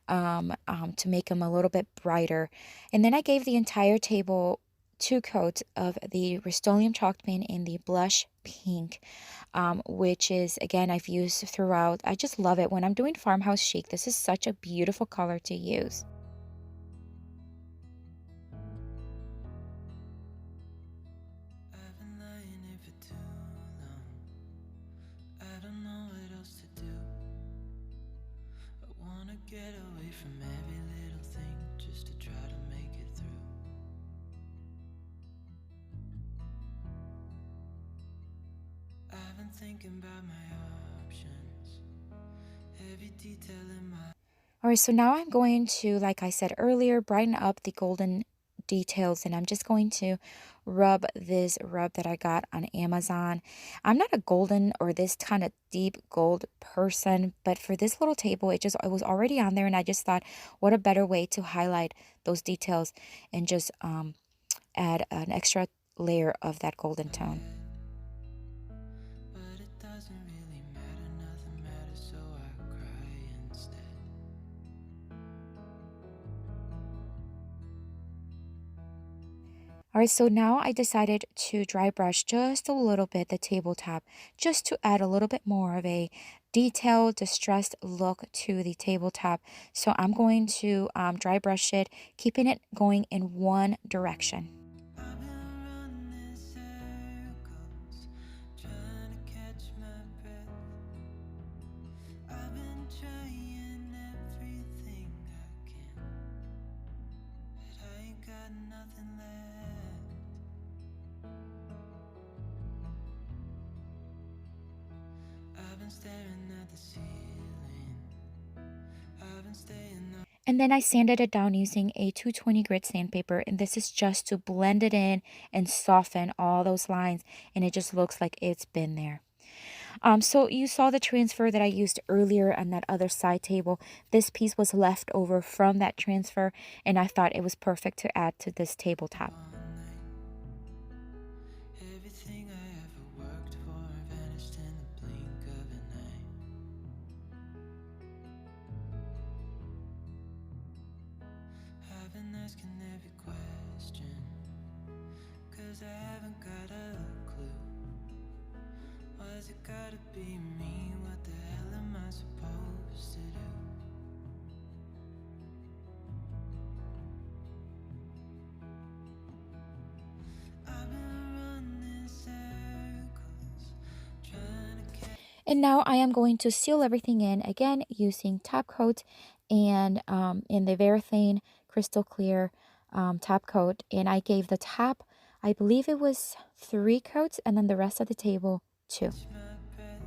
to make them a little bit brighter. And then I gave the entire table 2 coats of the rust-oleum chalk paint in the blush pink, which is, again, I've used throughout. I just love it. When I'm doing farmhouse chic, this is such a beautiful color to use. I've been lying here for too long. I don't know what else to do. I wanna get away from every little thing just to try to make it through. I've been thinking about my options, every detail in my. All right, so now I'm going to, like I said earlier, brighten up the golden details, and I'm just going to rub this rub that I got on Amazon. I'm not a golden or this kind of deep gold person, but for this little table, it was already on there, and I just thought, what a better way to highlight those details and just add an extra layer of that golden tone. But it doesn't really matter, nothing matters, so I cry instead. All right, so now I decided to dry brush just a little bit the tabletop, just to add a little bit more of a detailed, distressed look to the tabletop. So I'm going to dry brush it, keeping it going in one direction. I've been running circles, trying to catch my breath. I've been trying everything I can, but I ain't got nothing left. I've been staring at the ceiling. I've been staying up. And then I sanded it down using a 220 grit sandpaper, and this is just to blend it in and soften all those lines, and it just looks like it's been there. So you saw the transfer that I used earlier on that other side table. This piece was left over from that transfer, and I thought it was perfect to add to this tabletop. Everything I ever worked for vanished in the blink of an eye. I've been asking every question, 'cause I haven't got a clue. Why's it gotta be me? What the hell am I supposed to do? I've been running circles, trying to catch. And now I am going to seal everything in, again, using top coat and in the varathane crystal clear top coat. And I gave the top, I believe it was 3 coats, and then the rest of the table 2. My breath.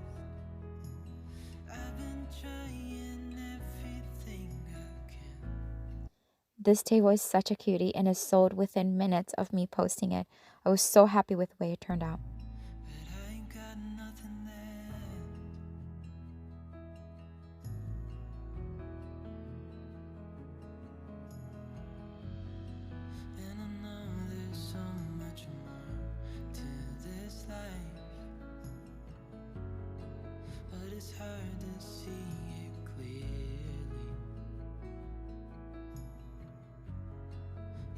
I've been trying everything I can. This table is such a cutie and is sold within minutes of me posting it. I was so happy with the way it turned out. But I ain't got nothing left. And I know there's so much more to this life, but it's hard to see it clearly.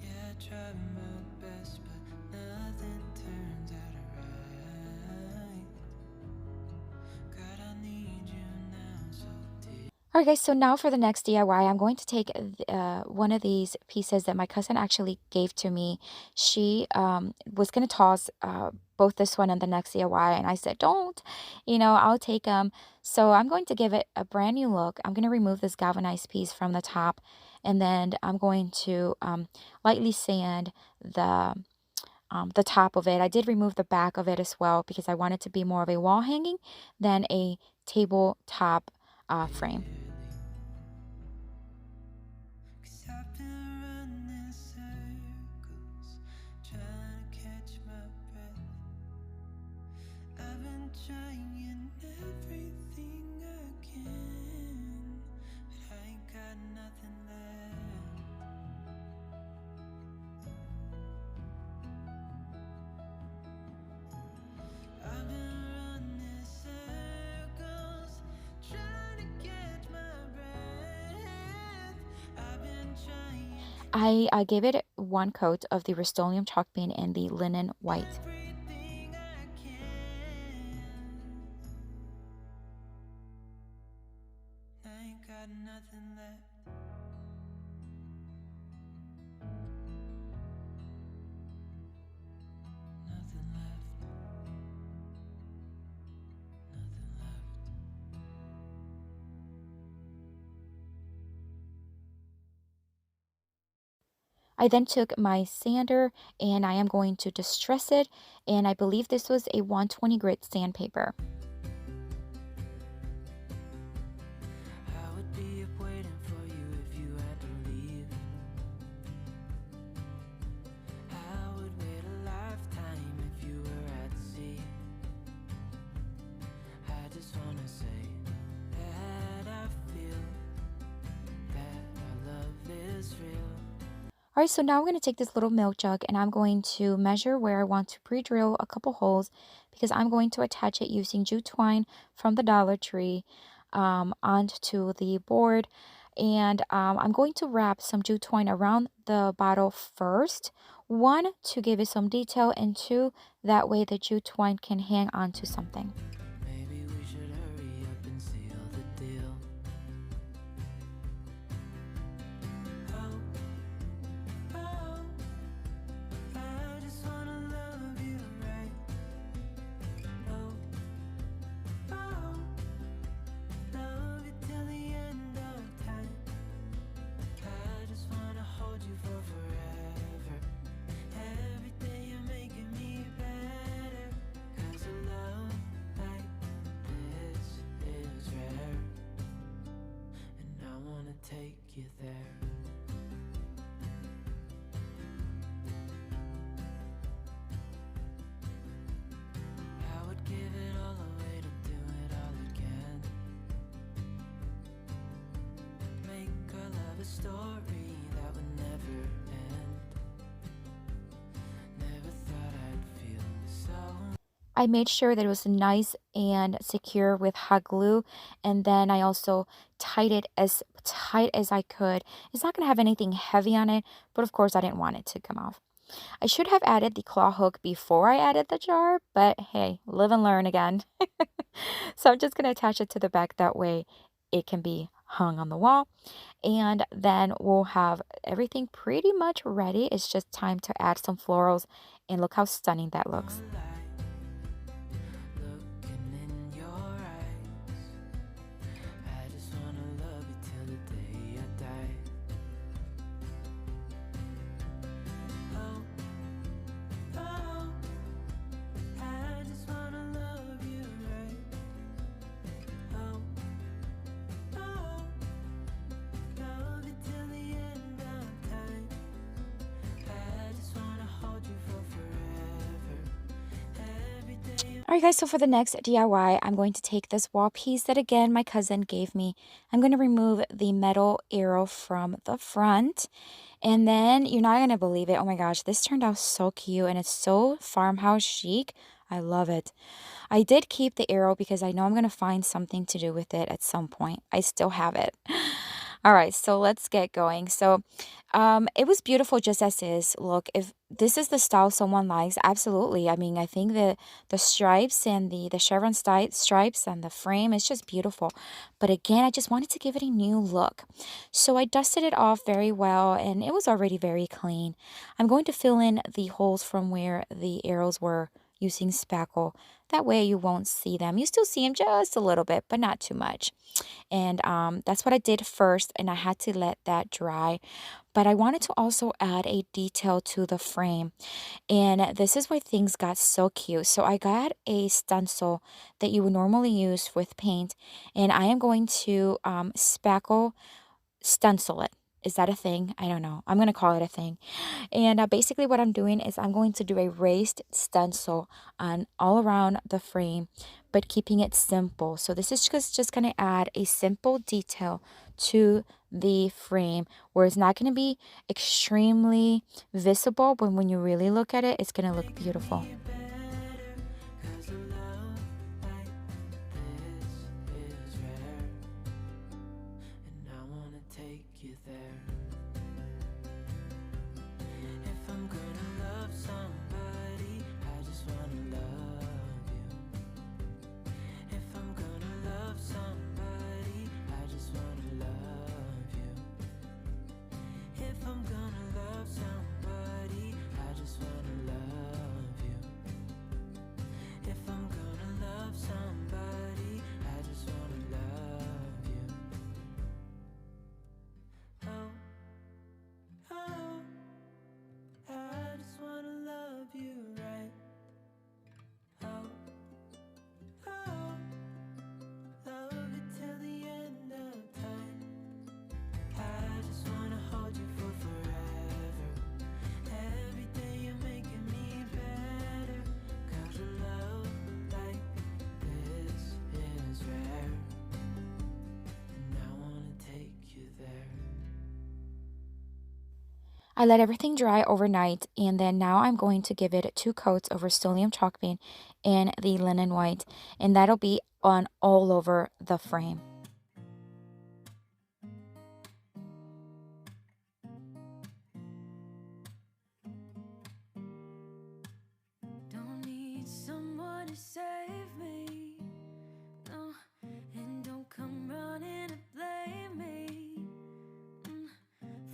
Yeah, I try my best, but nothing turns out right. God, I need you now so deep. Alright guys, so now for the next DIY, I'm going to take one of these pieces that my cousin actually gave to me. She was going to toss both this one and the next DIY, and I said, don't, I'll take them. So I'm going to give it a brand new look. I'm going to remove this galvanized piece from the top, and then I'm going to lightly sand the top of it. I did remove the back of it as well because I want it to be more of a wall hanging than a tabletop frame. 'Cause I've been running circles, trying to catch my breath. I've been trying everything I can, but I ain't got nothing left. I gave it one coat of the rust-oleum chalk paint and the linen white. Everything I can. I ain't got nothing left. Nothing left. Nothing left. I then took my sander and I am going to distress it, and I believe this was a 120 grit sandpaper. I would be up waiting for you if you had to leave. I would wait a lifetime if you were at sea. I just wanna say that I feel that our love is real. All right, so now I'm going to take this little milk jug and I'm going to measure where I want to pre-drill a couple holes because I'm going to attach it using jute twine from the Dollar Tree onto the board. And I'm going to wrap some jute twine around the bottle first. One, to give it some detail, and two, that way the jute twine can hang onto something. Maybe we should hurry up and seal the deal. Oh, oh, I just wanna love you right. Oh, oh, love you till the end of time. I just wanna hold you for forever. Every day you're making me better. 'Cause a love like this is rare. And I wanna take you there. I would give it all away to do it all again. Make our love a story that would never end. Never thought I'd feel so. I made sure that it was nice and secure with hot glue, and then I also tied it as tight as I could. It's not going to have anything heavy on it, but of course I didn't want it to come off. I should have added the claw hook before I added the jar, but hey, live and learn again. So I'm just going to attach it to the back, that way it can be hung on the wall. And then we'll have everything pretty much ready. It's just time to add some florals, and look how stunning that looks. Looking in your eyes, I just wanna love you till the day I die. Oh, oh, I just wanna love you right. Oh, oh, love you till the end of time. I just wanna hold you for forever. Every day. All right, guys, so for the next DIY, I'm going to take this wall piece that, again, my cousin gave me. I'm going to remove the metal arrow from the front. And then you're not going to believe it. Oh my gosh, this turned out so cute, and it's so farmhouse chic. I love it. I did keep the arrow because I know I'm going to find something to do with it at some point. I still have it. All right, so let's get going. So it was beautiful just as is. Look, if this is the style someone likes, absolutely. I mean, I think the stripes and the chevron stripes and the frame is just beautiful. But again, I just wanted to give it a new look. So I dusted it off very well, and it was already very clean. I'm going to fill in the holes from where the arrows were using spackle. That way you won't see them. You still see them just a little bit, but not too much. And that's what I did first, and I had to let that dry. But I wanted to also add a detail to the frame, and this is where things got so cute. So I got a stencil that you would normally use with paint, and I am going to spackle stencil it. Is that a thing? I don't know. I'm going to call it a thing. And basically what I'm doing is I'm going to do a raised stencil on all around the frame, but keeping it simple. So this is just going to add a simple detail to the frame where it's not going to be extremely visible, but when you really look at it, it's going to look beautiful. I let everything dry overnight, and then now I'm going to give it 2 coats of rust-oleum chalk paint in the linen white, and that'll be on all over the frame. Don't need someone to save me, no, and don't come running to blame me.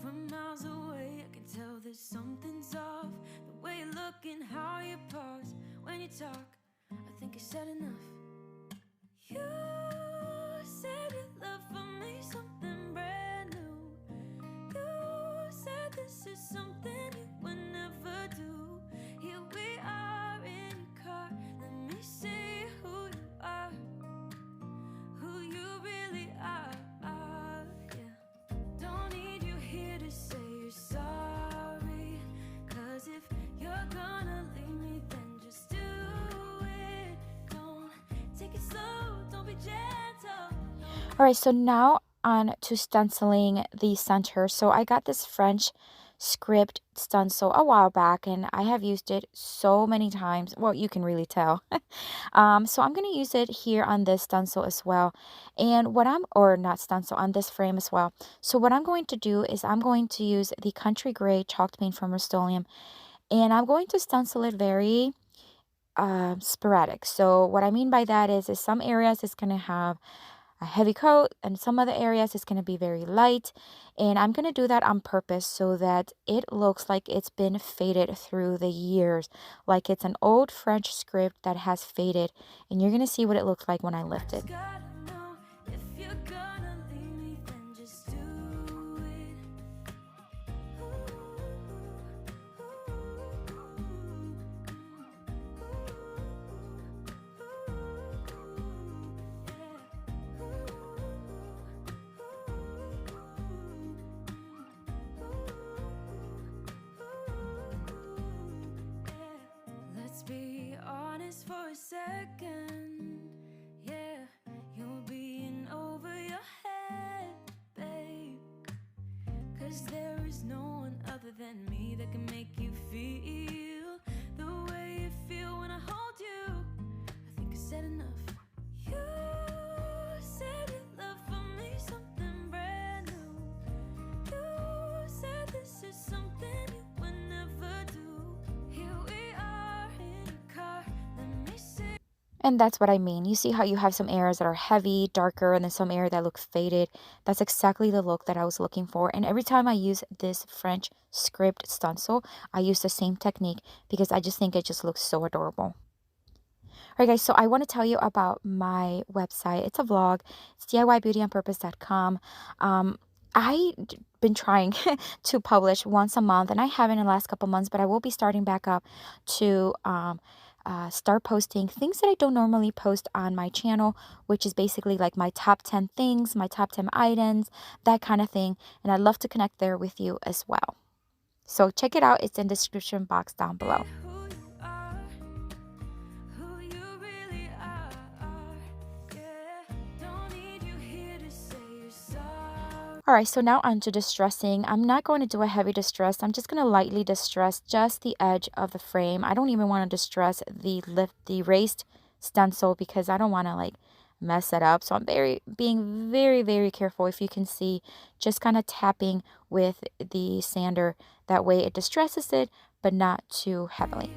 From miles away, I can tell that something's off. The way you look and how you pause when you talk, I think I said enough. You said you love for me something brand new. You said this is something you would never do. Here we are in your car. Let me see who you are, who you really are. Yeah. Don't need you here to say you're sorry, 'cause if you're gonna leave me, then just do it. Don't take it slow, don't be gentle. All right, so now on to stenciling the center. So I got this French script stencil a while back, and I have used it so many times. Well, you can really tell. So I'm going to use it here on this stencil as well. And or not stencil, on this frame as well. So what I'm going to do is I'm going to use the Country Gray chalk paint from Rust-Oleum, and I'm going to stencil it very sporadic. So what I mean by that is some areas it's going to have a heavy coat, and some other areas it's going to be very light, and I'm going to do that on purpose so that it looks like it's been faded through the years, like it's an old French script that has faded, and you're going to see what it looks like when I lift it. Be honest for a second, yeah, you're being over your head, babe, 'cause there is no one other than me that can make you feel the way you feel when I hold you. I think I said enough. You said you love for me something brand new. You said this is something you would never do. Here we are in a car. Let me see. And that's what I mean. You see how you have some areas that are heavy, darker, and then some area that look faded. That's exactly the look that I was looking for. And every time I use this French script stencil, I use the same technique because I just think it just looks so adorable. Alright guys, so I want to tell you about my website. It's a vlog. It's DIYbeautyonpurpose.com. I've been trying to publish once a month, and I haven't in the last couple months, but I will be starting back up to start posting things that I don't normally post on my channel, which is basically like my top 10 things, my top 10 items, that kind of thing. And I'd love to connect there with you as well. So check it out. It's in the description box down below. Alright, so now on to distressing. I'm not going to do a heavy distress. I'm just going to lightly distress just the edge of the frame. I don't even want to distress the raised stencil because I don't want to like mess it up. So I'm being very careful. If you can see, just kind of tapping with the sander. That way it distresses it, but not too heavily.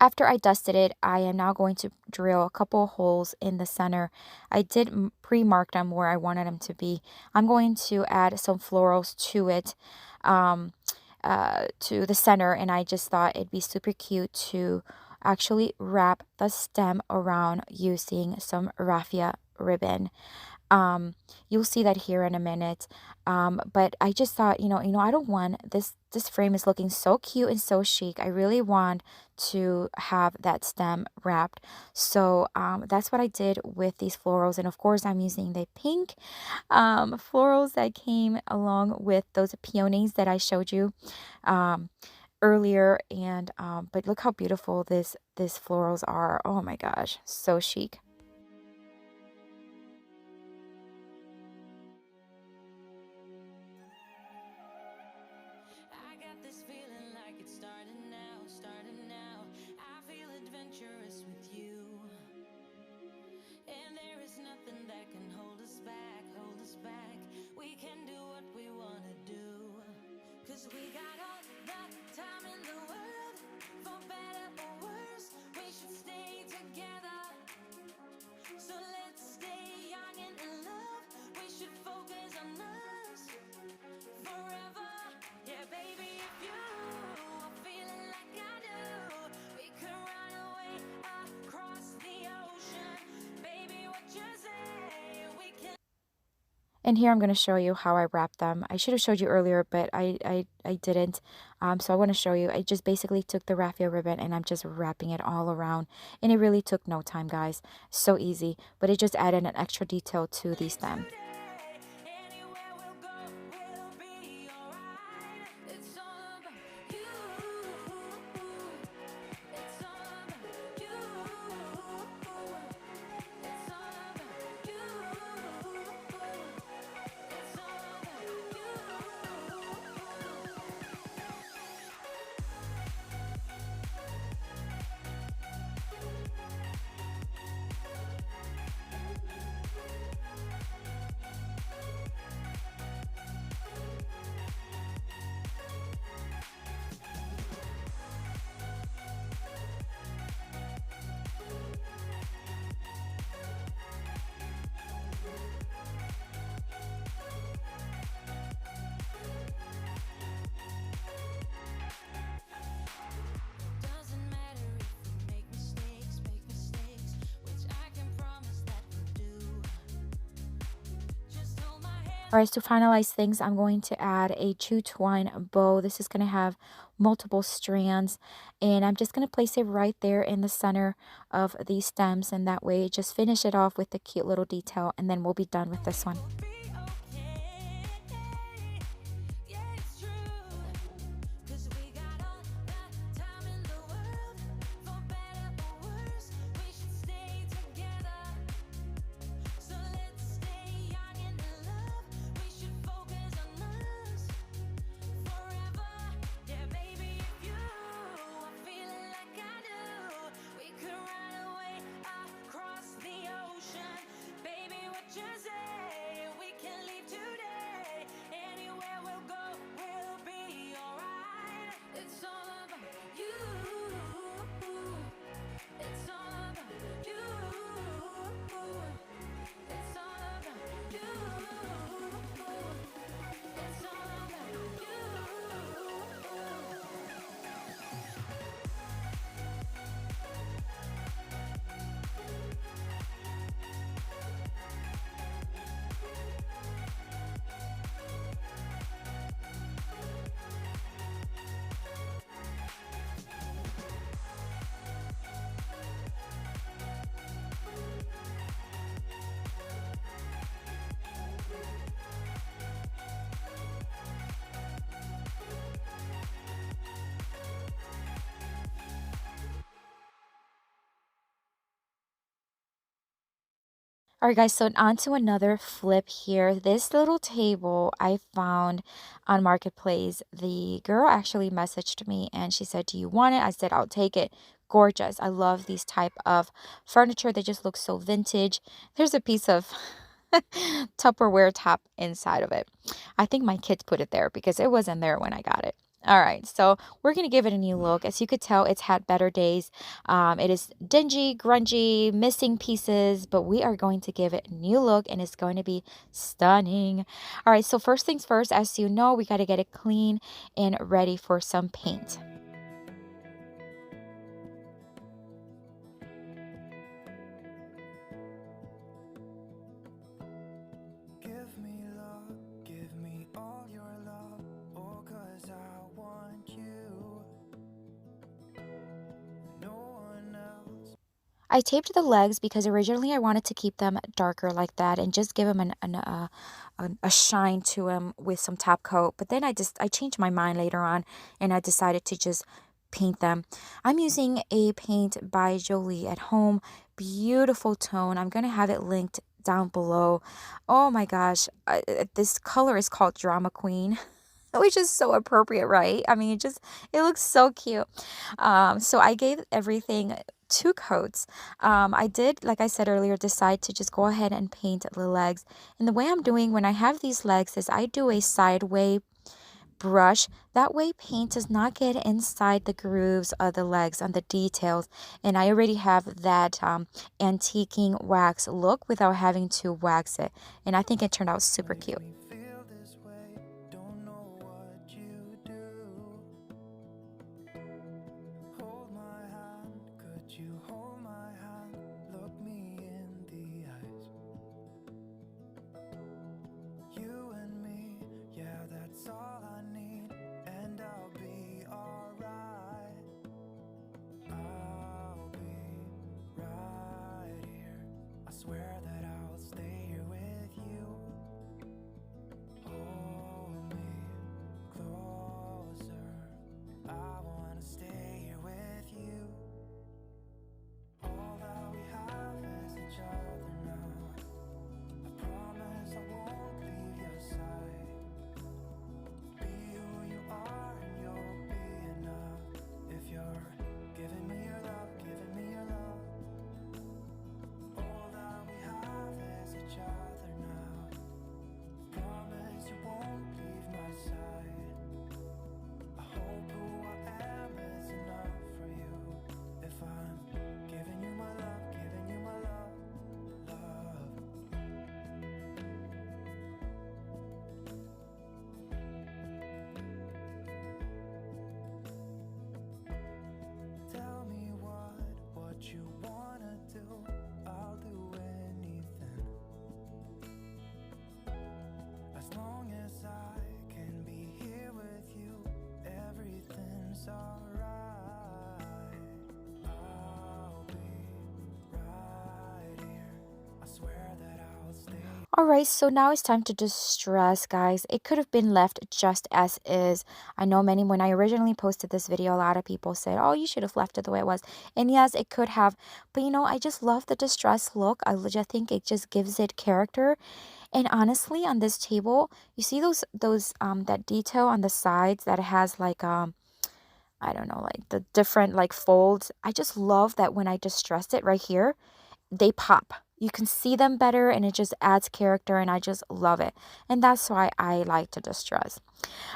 After I dusted it, I am now going to drill a couple holes in the center. I did pre-mark them where I wanted them to be. I'm going to add some florals to it, to the center, and I just thought it'd be super cute to actually wrap the stem around using some raffia ribbon. You'll see that here in a minute. But I just thought, I don't want this frame is looking so cute and so chic. I really want to have that stem wrapped. So that's what I did with these florals. And of course, I'm using the pink florals that came along with those peonies that I showed you earlier. And but look how beautiful these florals are. Oh my gosh, so chic. I got this feeling like it's starting now, starting now. I feel adventurous with you. And there is nothing that can hold us back, hold us back. We can do what we wanna do. 'Cause we got all the time in the world, for better or worse. We should stay together. So let's stay young and in love. We should focus on us forever. Yeah, baby, if you are feeling like I do, we could run away across the ocean. Baby, what you say? We can. And here I'm going to show you how I wrap them. I should have showed you earlier, but I didn't. So I want to show you. I just basically took the raffia ribbon and I'm just wrapping it all around. And it really took no time, guys. So easy. But it just added an extra detail to the stem. Anywhere we'll go, we'll be alright. It's all about you. It's all about you. It's all about you. It's all about you. Doesn't matter if we make mistakes, which I can promise that we'll do. Just hold my hand. All right, to finalize things, I'm going to add a jute twine bow. This is going to have multiple strands, and I'm just going to place it right there in the center of these stems, and that way just finish it off with the cute little detail, and then we'll be done with this one. We'll be okay. Yeah, it's true. 'Cause we got all the time in the world, for better or worse. We should stay together. So let's stay young and in love. We should focus on us forever. Yeah, baby, if you are feeling like I do, we could run away across the ocean. Baby, what you say? We can leave today. Anywhere we'll go, we'll be alright. It's all about you. It's all about you. It's all about you. It's all about you. All right, guys, so on to another flip here. This little table I found on Marketplace. The girl actually messaged me and she said, "Do you want it?" I said, "I'll take it." Gorgeous. I love these type of furniture. They just look so vintage. There's a piece of Tupperware top inside of it. I think my kids put it there because it wasn't there when I got it. All right, so we're going to give it a new look. As you could tell, it's had better days. It is dingy, grungy, missing pieces, but we are going to give it a new look and it's going to be stunning. All right, so first things first, as you know, we got to get it clean and ready for some paint. I taped the legs because originally I wanted to keep them darker like that and just give them a shine to them with some top coat. But then I changed my mind later on and I decided to just paint them. I'm using a paint by Jolie at home. Beautiful tone. I'm going to have it linked down below. Oh my gosh. This color is called Drama Queen. Which is so appropriate, right? I mean, it looks so cute. So I gave everything 2 coats. I did, like I said earlier, decide to just go ahead and paint the legs. And the way I'm doing when I have these legs is I do a sideway brush. That way paint does not get inside the grooves of the legs on the details. And I already have that antiquing wax look without having to wax it. And I think it turned out super cute. Swear that I'll stay here with you. Hold me closer. I wanna stay here with you. All that we have is each other now. I promise I won't leave your side. Be who you are and you'll be enough. If you're giving me your love, giving me your love. Each other now. Promise you won't leave my side. I hope who I am is enough for you. If I'm giving you my love, giving you my love, love. Tell me what you wanna do. I'll do anything. As long as I can be here with you, everything's alright. I'll be right here. I swear that I'll stay. Alright, so now it's time to distress, guys. It could have been left just as is. I know when I originally posted this video, a lot of people said, oh, you should have left it the way it was. And yes, it could have. But, I just love the distress look. I just think it just gives it character. And honestly, on this table, you see that detail on the sides that has like I don't know, like the different like folds. I just love that when I distress it right here, they pop. You can see them better and it just adds character and I just love it. And that's why I like to distress.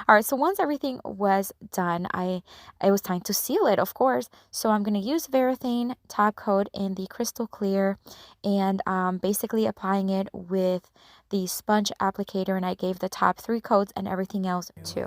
All right, so once everything was done, it was time to seal it, of course. So I'm going to use varathane top coat in the crystal clear and basically applying it with the sponge applicator, and I gave the top 3 coats and everything else 2.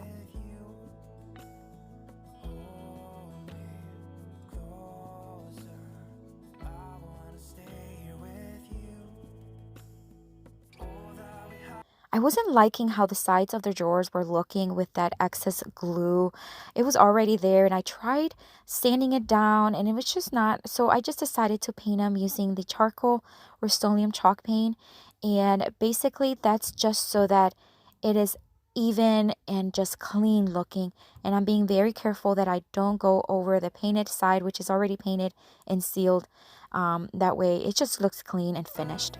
I wasn't liking how the sides of the drawers were looking with that excess glue. It was already there and I tried sanding it down and it was just not. So I just decided to paint them using the charcoal rust-oleum chalk paint. And basically that's just so that it is even and just clean looking. And I'm being very careful that I don't go over the painted side, which is already painted and sealed. That way it just looks clean and finished.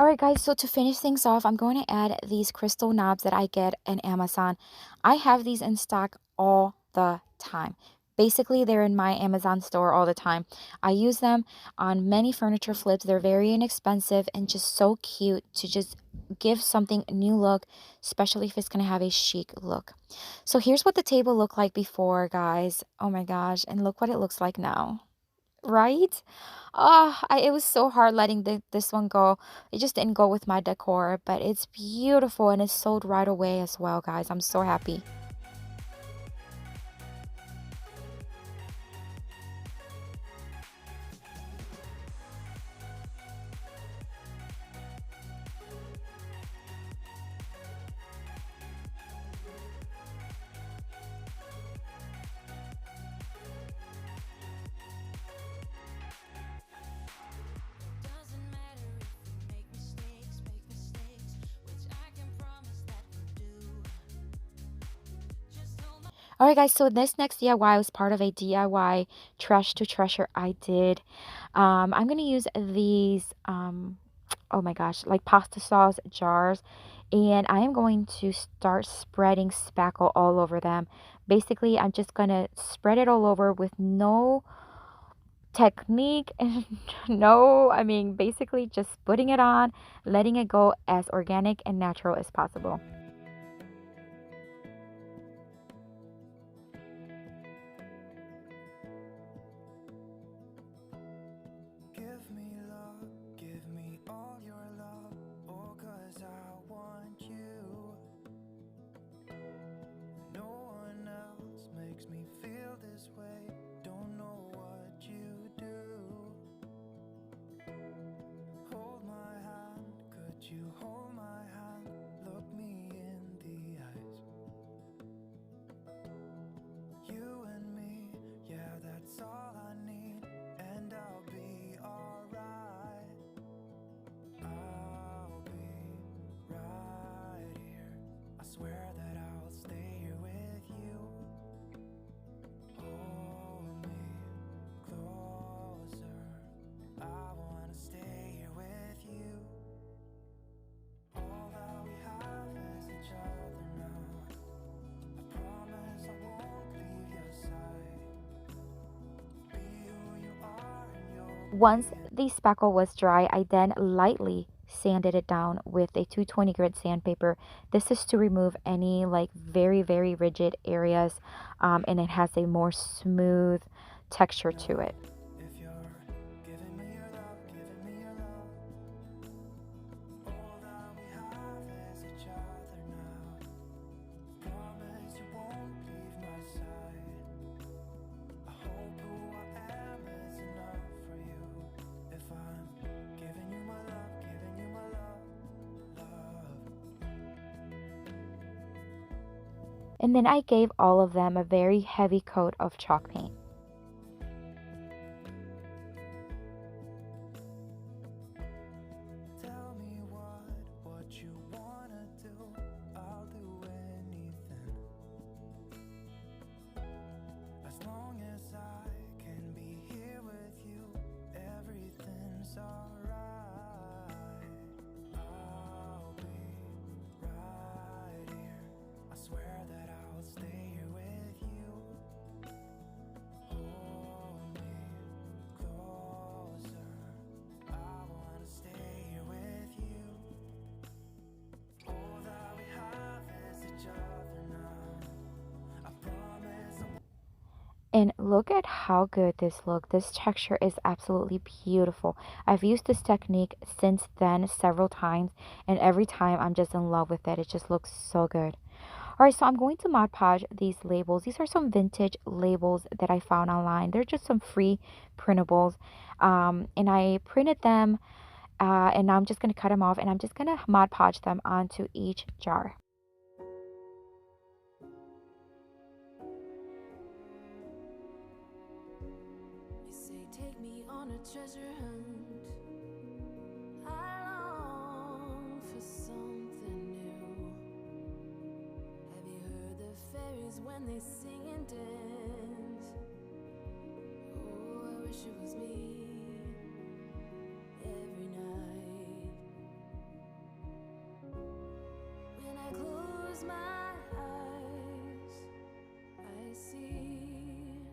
Alright guys, so to finish things off, I'm going to add these crystal knobs that I get in Amazon. I have these in stock all the time. Basically, they're in my Amazon store all the time. I use them on many furniture flips. They're very inexpensive and just so cute to just give something a new look, especially if it's going to have a chic look. So here's what the table looked like before, guys. Oh my gosh, and look what it looks like now. Right? It was so hard letting this one go. It just didn't go with my decor, but it's beautiful and it's sold right away as well, guys. I'm so happy. Doesn't matter if we make mistakes, which I can promise that we'll do. Just hold my All right, guys, so this next DIY was part of a DIY trash to treasure I did. I'm going to use these, oh my gosh, like pasta sauce jars. And I am going to start spreading spackle all over them. Basically, I'm just going to spread it all over with no technique and basically just putting it on, letting it go as organic and natural as possible. Give me love, give me all your love, oh, 'cause I want you. No one else makes me feel this way, don't know what you do. Hold my hand, could you hold my hand, look me in the eyes. You and me, yeah, that's all I need, and I'll be alright. I'll be right here. I swear that I'll stay here with you. Hold me closer. I wanna stay here with you. All that we have is each other now. I promise I won't leave your side. Be who you are and you'll Once the spackle was dry, I then lightly sanded it down with a 220 grit sandpaper. This is to remove any like very, very rigid areas, and it has a more smooth texture to it. if you're giving me your love, giving me your love. All that we have is each other now. Promise you won't leave my side. I hope who I am is enough for you. If I'm giving you my love, giving you my love, love. And then I gave all of them a very heavy coat of chalk paint. Tell me what you wanna do. I'll do anything. As long as I can be here with you, everything's alright. I'll be right here. I swear that I'll stay here with you. Hold me closer. I wanna stay here with you. All that we have is each other now. I promise I won't. And look at how good this looks. This texture is absolutely beautiful. I've used this technique since then several times, and every time I'm just in love with it. It just looks so good. All right, so I'm going to Mod Podge these labels. These are some vintage labels that I found online. They're just some free printables, and I printed them, and now I'm just going to cut them off, and I'm just going to Mod Podge them onto each jar. You say take me on a treasure hunt. I long for something new. Have you heard the fairies when they sing and dance? Oh, I wish it was me every night. When I close my eyes, I see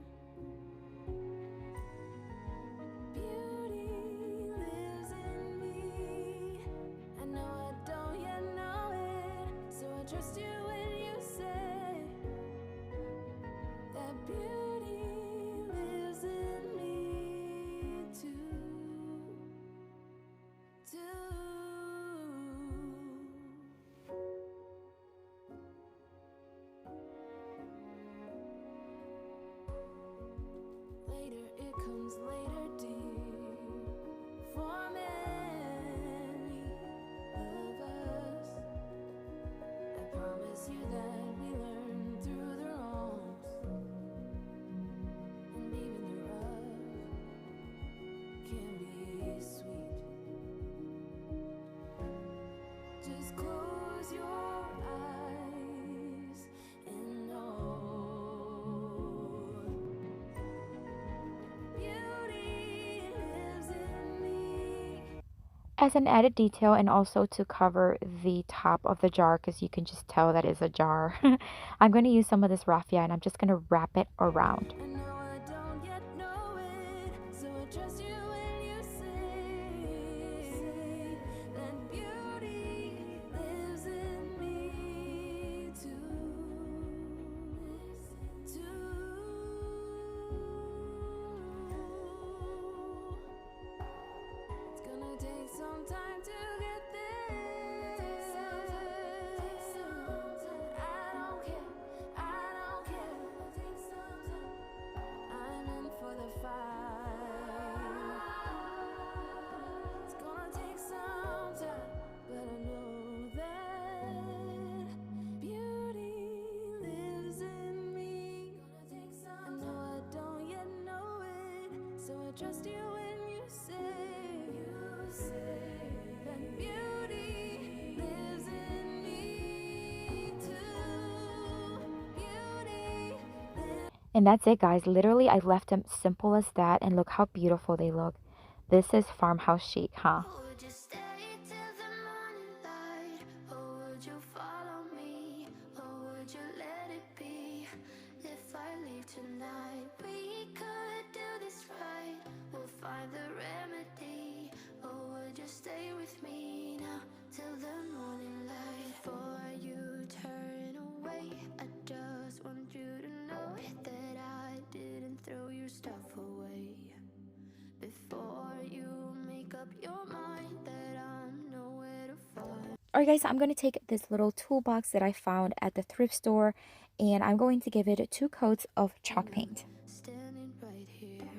as an added detail and also to cover the top of the jar because you can just tell that is a jar. I'm going to use some of this raffia and I'm just going to wrap it around. And no, I don't yet know it, so I trust you when you say that beauty lives in me too. It's gonna take some time to get there. I don't care, I don't care. I'm in for the fight. It's gonna take some time, but I know that beauty lives in me. And though I don't yet know it, so I trust you when you say that beauty lives in me too. Beauty lives. And that's it, guys. Literally, I left them simple as that, and look how beautiful they look. This is Farmhouse Chic, huh? Would you stay till the morning light, or would you follow me, or would you let it be? If I leave tonight, we could do this right. We'll find the remedy, or would you stay with me now till the morning light? Before you turn away, I just want you to know that I didn't throw your stuff away. Before you make up your mind that I'm nowhere to find. Alright guys, so I'm going to take this little toolbox that I found at the thrift store and I'm going to give it 2 coats of chalk paint. Standing right here.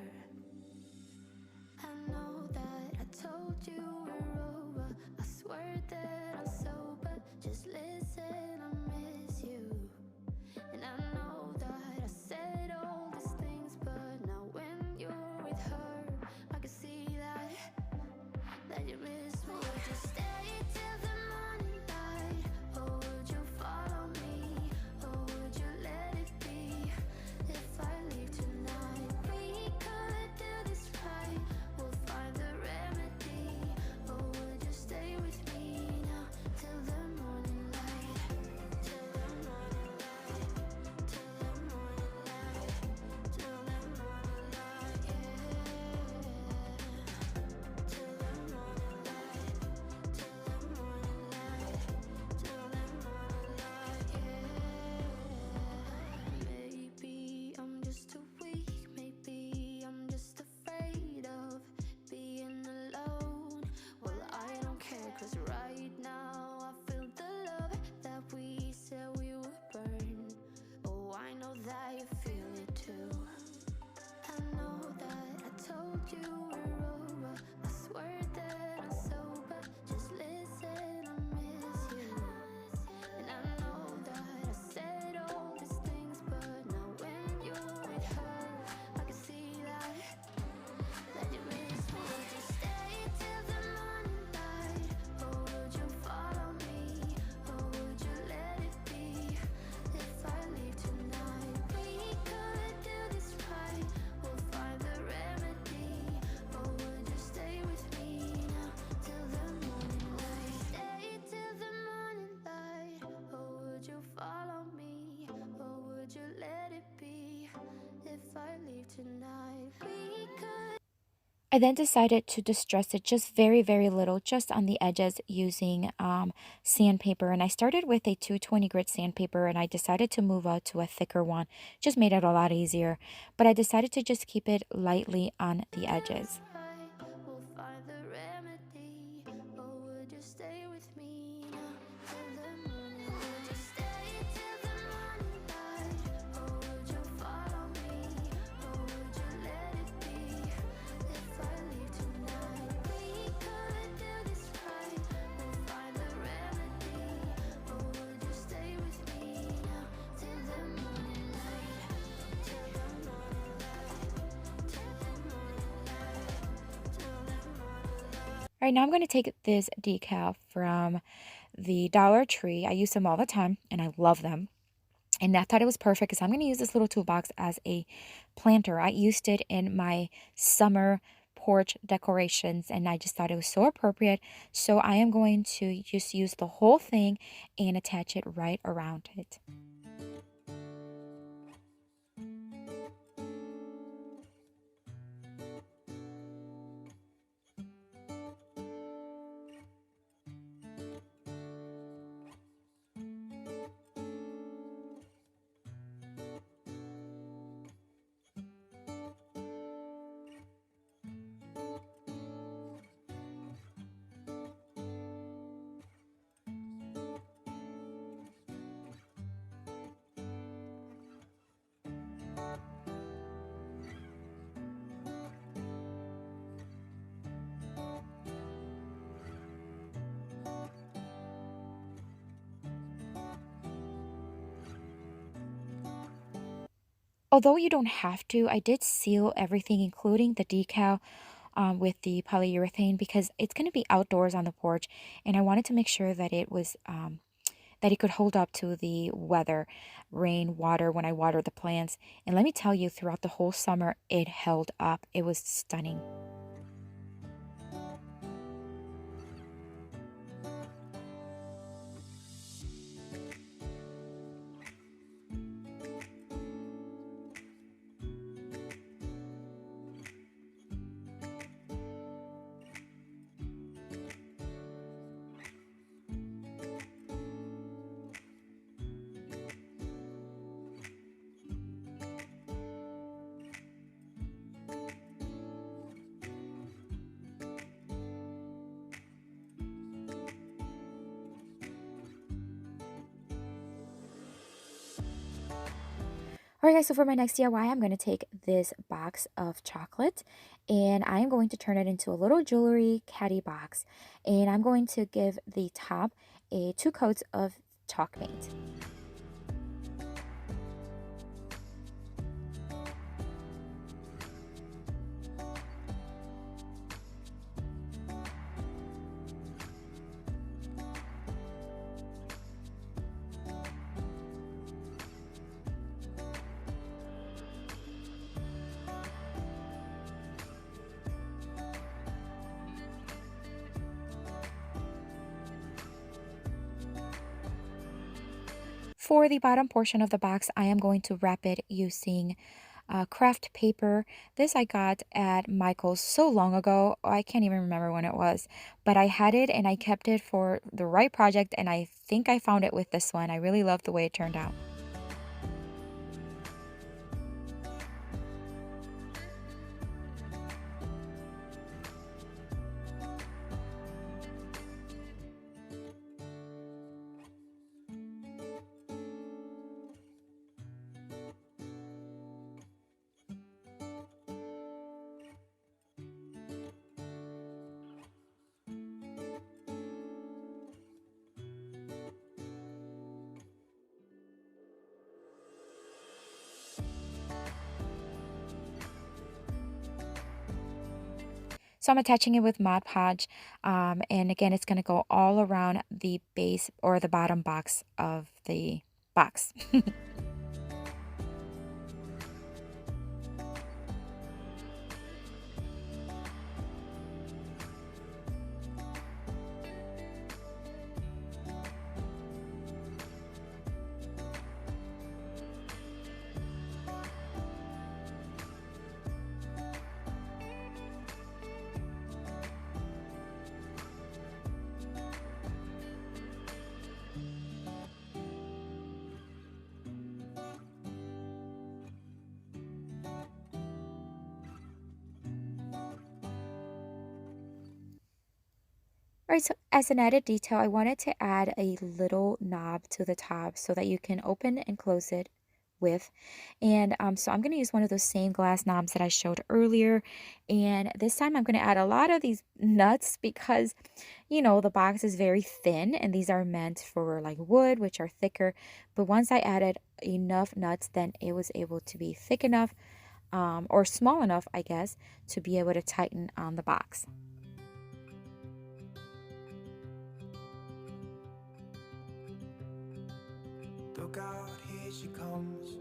I know that I told you we're over. I swear that I'm sober. Just listen, I miss you. And I know that I said all these things, but now when you're with her, I can see that you miss me. Would you stay till the morning light, or would you follow me, or would you let it be? If I leave tonight, we could do this right. We'll find the remedy, or would you stay with me now till the morning light? Till the morning light, till the morning light, till the morning light, yeah. Till the morning light, till the morning light, till the morning light, yeah. Maybe I'm just too weak, maybe I'm just afraid of being alone. Well, I don't care, 'cause right now I feel the love that we said we would burn. Oh, I know that you feel it too. I know that I told you we're over. I swear that I'm sober. Just listen, I miss you. And I know that I said all these things, but now when you're with her, I can see that you miss me. Would you stay till the morning light, or would you follow me, or would you let it be? If I leave tonight, we could do this right. We'll find the remedy, or would you stay with me now till the morning light? Stay till the morning light, or would you follow me, or would you let it be? If I leave tonight, we could. I then decided to distress it just very, very little, just on the edges using sandpaper. And I started with a 220 grit sandpaper and I decided to move out to a thicker one. Just made it a lot easier. But I decided to just keep it lightly on the edges. We'll find the remedy, or would you stay with me now till the morning? Would you stay till the morning light, or would you follow me, or would you let it be? If I leave tonight, we could do this right. We'll find the remedy, or would you stay with me now till the morning light? Till the morning light, till the morning light, till the morning light. All right, now I'm going to take this decal from the Dollar Tree. I use them all the time and I love them. And I thought it was perfect because I'm going to use this little toolbox as a planter. I used it in my summer porch decorations, and I just thought it was so appropriate. So I am going to just use the whole thing and attach it right around it. Although you don't have to, I did seal everything, including the decal, with the polyurethane because it's going to be outdoors on the porch, and I wanted to make sure that it was that it could hold up to the weather, rain, water when I water the plants. And let me tell you, throughout the whole summer, it held up. It was stunning. Alright guys, so for my next DIY, I'm going to take this box of chocolate and I'm going to turn it into a little jewelry caddy box. And I'm going to give the top 2 coats of chalk paint. For the bottom portion of the box, I am going to wrap it using craft paper. This I got at Michael's so long ago. I can't even remember when it was. But I had it and I kept it for the right project, and I think I found it with this one. I really love the way it turned out. So I'm attaching it with Mod Podge, and again, it's going to go all around the base or the bottom box of the box. Alright, so as an added detail, I wanted to add a little knob to the top so that you can open and close it with. And so I'm going to use one of those same glass knobs that I showed earlier. And this time I'm going to add a lot of these nuts because, you know, the box is very thin and these are meant for like wood, which are thicker. But once I added enough nuts, then it was able to be thick enough or small enough, I guess, to be able to tighten on the box. Look out, here she comes,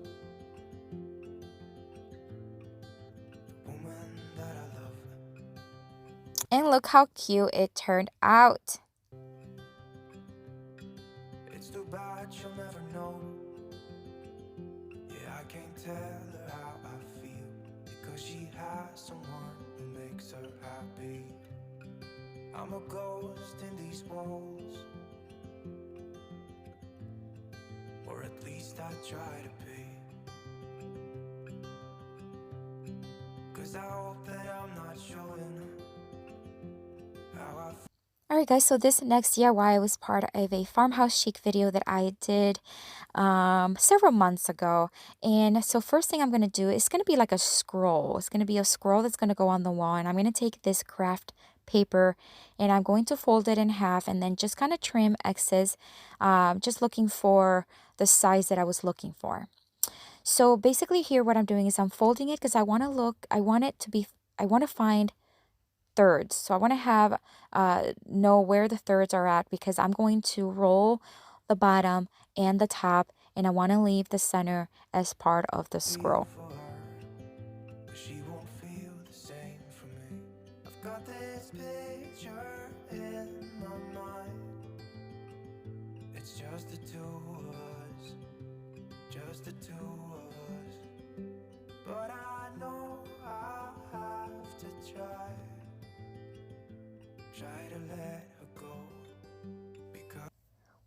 the woman that I love. And look how cute it turned out. It's too bad she'll never know. Yeah, I can't tell her how I feel, because she has someone who makes her happy. I'm a ghost in these walls, or at least I try to be. 'Cause I hope that I'm not showing how I feel. Alright guys, so this next DIY was part of a Farmhouse Chic video that I did several months ago. And so first thing I'm going to do is going to be like a scroll. It's going to be a scroll that's going to go on the wall. And I'm going to take this craft paper and I'm going to fold it in half and then just kind of trim excess, just looking for the size that I was looking for. So basically here what I'm doing is I'm folding it because I want to find thirds. So I want to have know where the thirds are at because I'm going to roll the bottom and the top and I want to leave the center as part of the scroll. For her, but she won't feel the same for me. I've got this picture in my mind. It's just the two of us, just the two of us. But I know I have to try to let her go. Because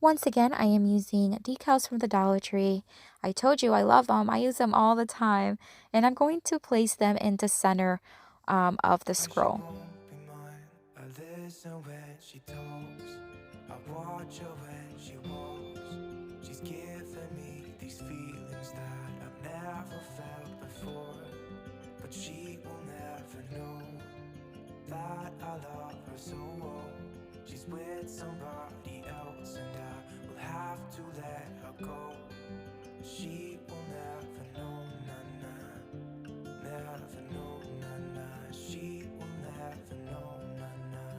Once again, I am using decals from the Dollar Tree. I told you I love them. I use them all the time. And I'm going to place them in the center of the she scroll. won't be mine. I listen when she talks, I watch her when she walks. She's giving me these feelings that I've never felt before. But she will never know that I love her so well. She's with somebody else and I will have to let her go. She will never know, nah, nah. Never know, nah, nah. She will never know, nah, nah.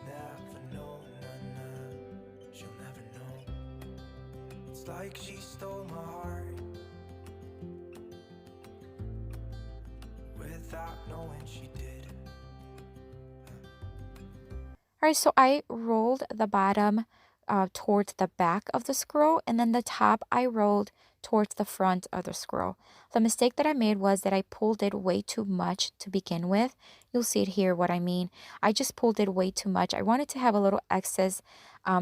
Never know, nah, nah. She'll never know. It's like she stole my heart without knowing she did. All right, so I rolled the bottom towards the back of the scroll, and then the top I rolled towards the front of the scroll. The mistake that I made was that I pulled it way too much to begin with. You'll see it here what I mean. I just pulled it way too much. I wanted to have a little excess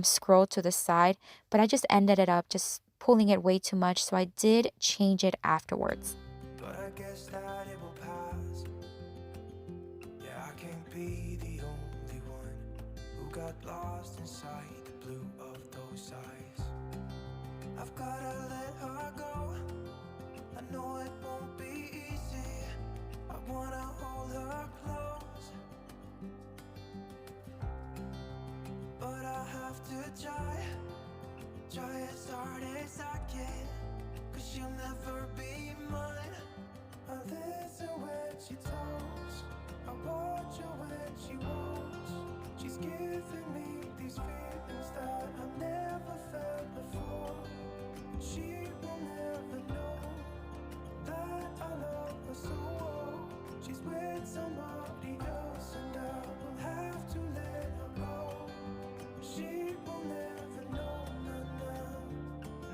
scroll to the side, but I just ended it up just pulling it way too much, so I did change it afterwards. But I guess that it will pass. Yeah, I can't be the only one who got lost inside the blue of those eyes. I've gotta let her go. I know it won't be easy. I wanna hold her close, but I have to try as hard as I can. 'Cause she'll never be mine. I listen when she talks, I watch her when she walks. She's giving me these feelings that I've never felt before. She will never know that I love her so well. She's with somebody else and I will have to let her go. She will never know, nah, nah.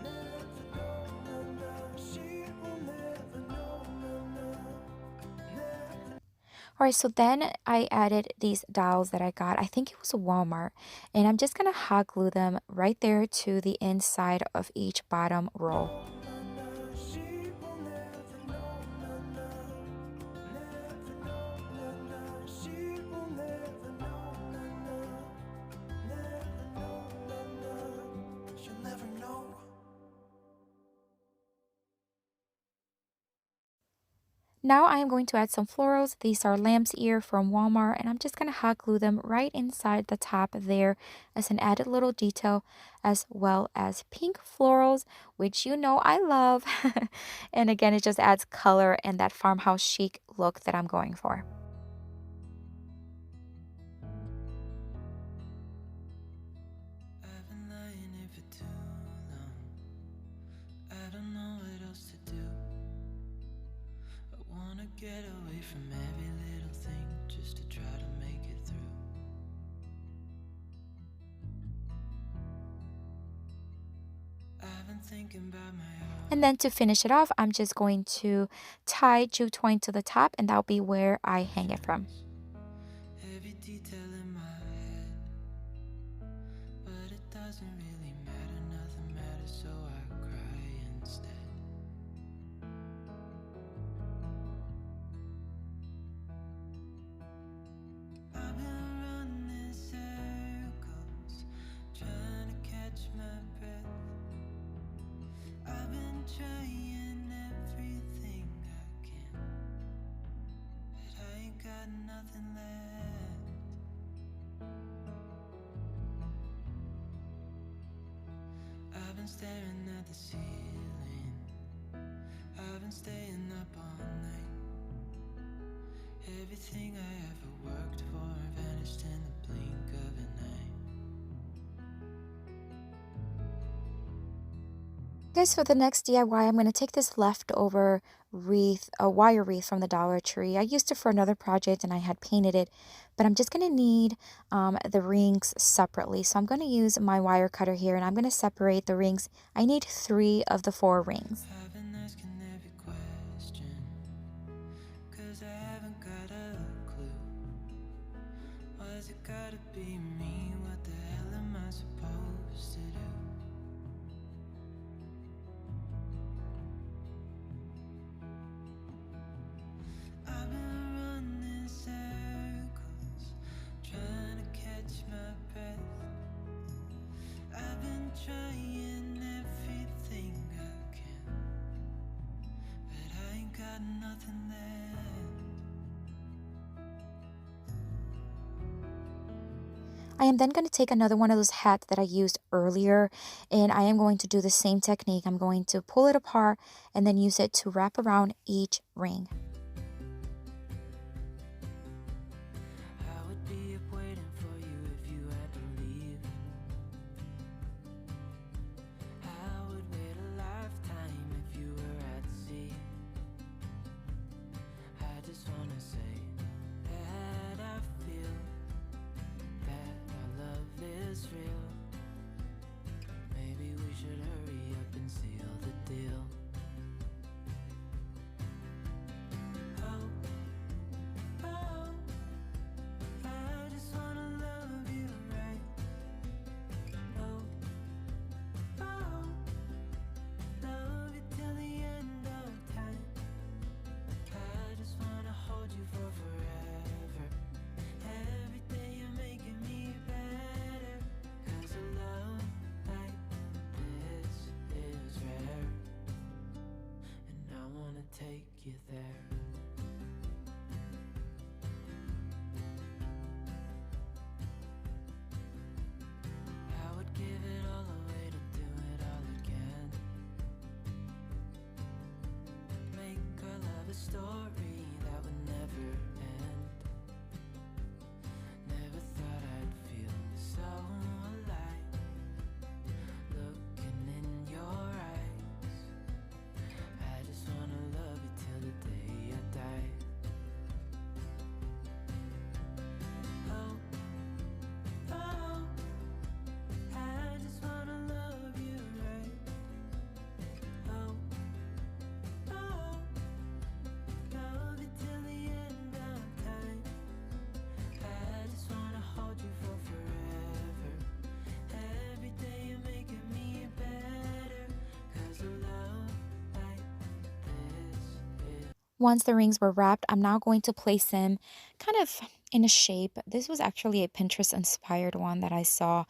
Never know, nah, nah. She will never know, nah, nah. Never. All right, so then I added these dowels that I got. I think it was a Walmart. And I'm just going to hot glue them right there to the inside of each bottom row. She will never know, nah, nah. Never know, nah, nah. She will never know, nah, nah. Never know, nah, nah. She'll never know. Now I am going to add some florals. These are lamb's ear from Walmart, and I'm just going to hot glue them right inside the top there as an added little detail, as well as pink florals, which you know I love. And again, it just adds color and that farmhouse chic look that I'm going for. I've been lying here for too long. I don't know what else to do. I wanna get away from every little thing just to try to make it through. And then to finish it off, I'm just going to tie jute twine to the top, and that'll be where I hang it from. Every detail in my head, but it doesn't really matter, nothing matters, so I cry instead. I've been running circles, trying to catch my breath. I've been trying everything I can, but I ain't got nothing left. I've been staring at the ceiling, I've been staying up all night. Everything I ever worked for vanished in the blink of an eye. Guys, for the next DIY, I'm going to take this leftover wreath, a wire wreath from the Dollar Tree. I used it for another project and I had painted it, but I'm just going to need the rings separately. So I'm going to use my wire cutter here and I'm going to separate the rings. I need 3 of the 4 rings. I've been asking every question, 'cause I haven't got a clue. Why's it gotta be me? What the hell am I supposed to do? I've been running circles, trying to catch my breath. I've been trying everything I can, but I ain't got nothing left. I am then going to take another one of those hats that I used earlier, and I am going to do the same technique. I'm going to pull it apart and then use it to wrap around each ring. I would be up waiting for you if you had to leave. I would wait a lifetime if you were at sea. I just wanna say that I feel that our love is real. Maybe we should hurry up and seal the deal. Oh, oh, I just wanna love you right. Oh, oh, love you till the end of time. I just wanna hold you for forever. Every day you're making me better. 'Cause a love like this is rare, and I wanna take you there. I would give it all away to do it all again. Make our love a story that would never end. Never thought I'd feel so alive, looking in your eyes. I just wanna love you till the day I die. Oh, oh, I just wanna love you right. Oh, oh, love you till the end of time. I just wanna hold you for forever. Every day you're making me better. 'Cause a love like this is. Once the rings were wrapped, I'm now going to place them kind of in a shape. This was actually a Pinterest inspired one that I saw.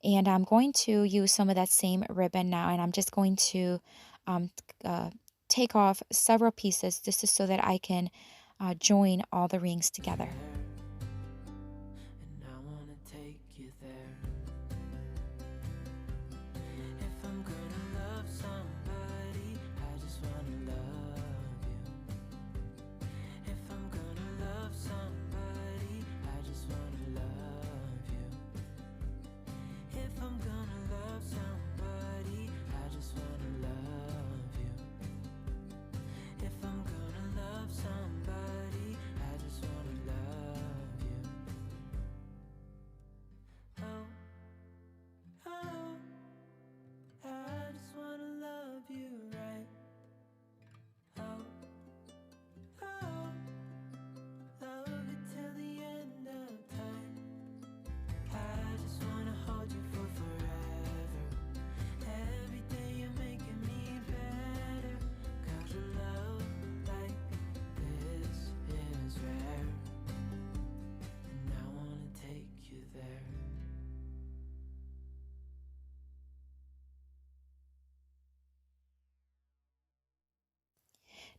And I'm going to use some of that same ribbon now, and I'm just going to um, take off several pieces just so that I can join all the rings together. And I wanna take you there. If I'm gonna love somebody, I just wanna love you. If I'm gonna love somebody, I just wanna love you. If I'm gonna love somebody, I just wanna love you. If I'm gonna love somebody, I just wanna love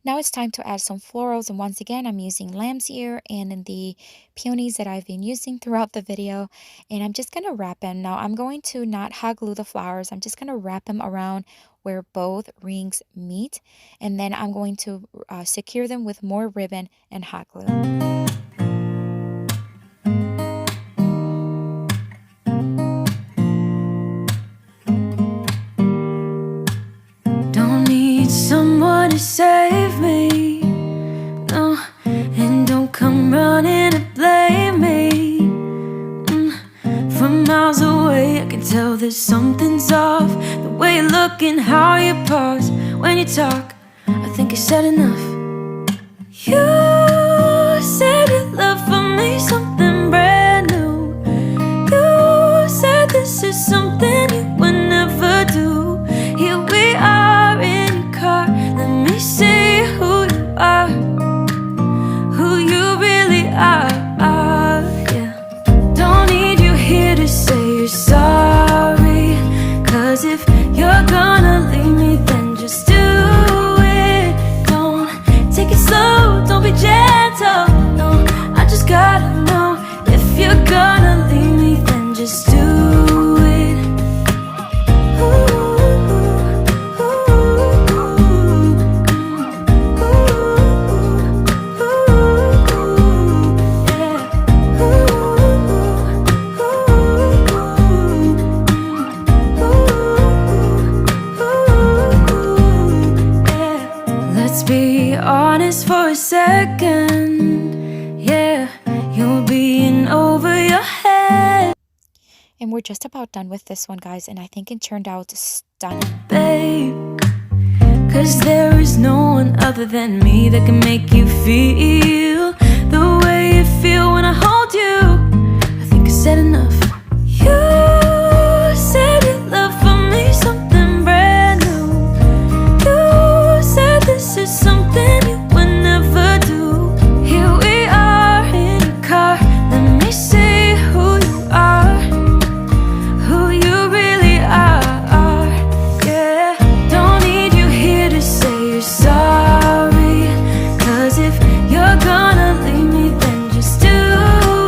Now it's time to add some florals, and once again I'm using lamb's ear and in the peonies that I've been using throughout the video, and I'm just going to wrap them. Now I'm going to not hot glue the flowers, I'm just going to wrap them around where both rings meet, and then I'm going to secure them with more ribbon and hot glue. Don't need someone to save me, no, and don't come running to blame me. From miles away I can tell that something's off. The way you look and how you pause when you talk, I think I said enough. You said your love for me something brand new. You said this is something you would never do. Here we are in your car, let me see who you are, who you really are, yeah. Don't need you here to say you're sorry, 'cause if you're gonna leave me then just do it. Don't take it slow, don't be gentle, no, I just gotta know. If you're gonna leave me then just do it. Ooh. Let's be honest for a second, yeah, you're being over your head. And we're just about done with this one, guys, and I think it turned out stunning. Babe, 'cause there is no one other than me that can make you feel the way you feel when I hold you. I think I said enough. You said your love for me something brand new. You said this is something you would never do. Here we are in your car, let me see who you are, who you really are, yeah. Don't need you here to say you're sorry, 'cause if you're gonna leave me then just do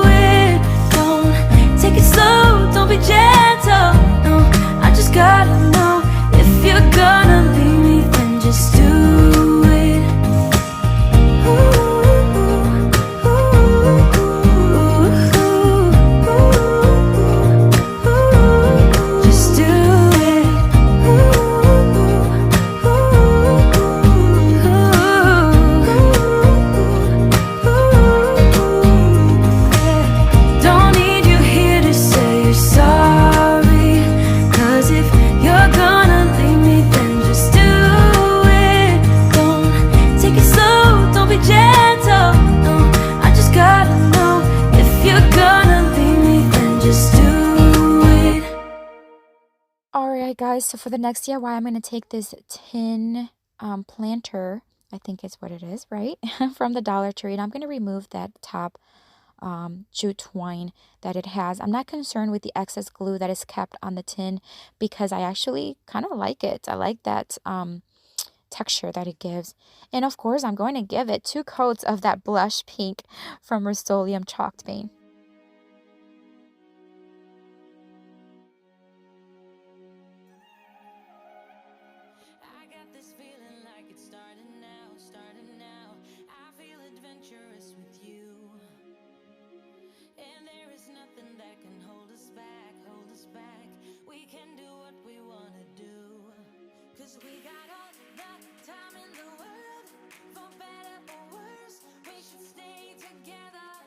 it. Don't take it slow, don't be gentle, no, I just gotta know. If you're gonna leave me then just do it. Just do it. Don't need you here to say you're sorry, 'cause if you're gonna leave me then just do it. Don't take it slow, don't be gentle, no, I just gotta know. If you're gonna leave me then just do it. Alright guys, so for the next DIY, I'm going to take this tin planter, I think is what it is, right? From the Dollar Tree, and I'm going to remove that top jute twine that it has. I'm not concerned with the excess glue that is kept on the tin because I actually kind of like it. I like that texture that it gives. And of course, I'm going to give it 2 coats of that blush pink from Rust-Oleum chalked paint. I got this feeling like it's starting now, starting now. I feel adventurous with you, and there is nothing that can hold us back, hold us back. We can do what we wanna do, 'cause we got all the time in the world, for better or worse. We should stay together,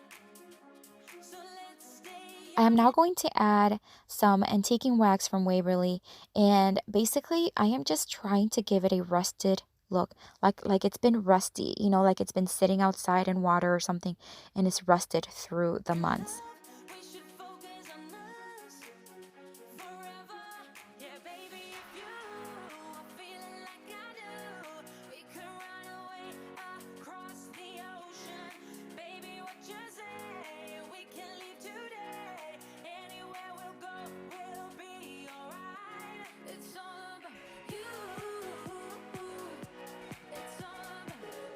so let's stay. I am now going to add some antiquing wax from Waverly, and basically I am just trying to give it a rusted look, like it's been rusty, you know, like it's been sitting outside in water or something and it's rusted through the months. We should focus on us forever, yeah, baby. If you are feeling like I do, we could run away across the ocean. Baby, what you say? We can leave today. Anywhere we'll go, we'll be alright. It's all about you. It's all about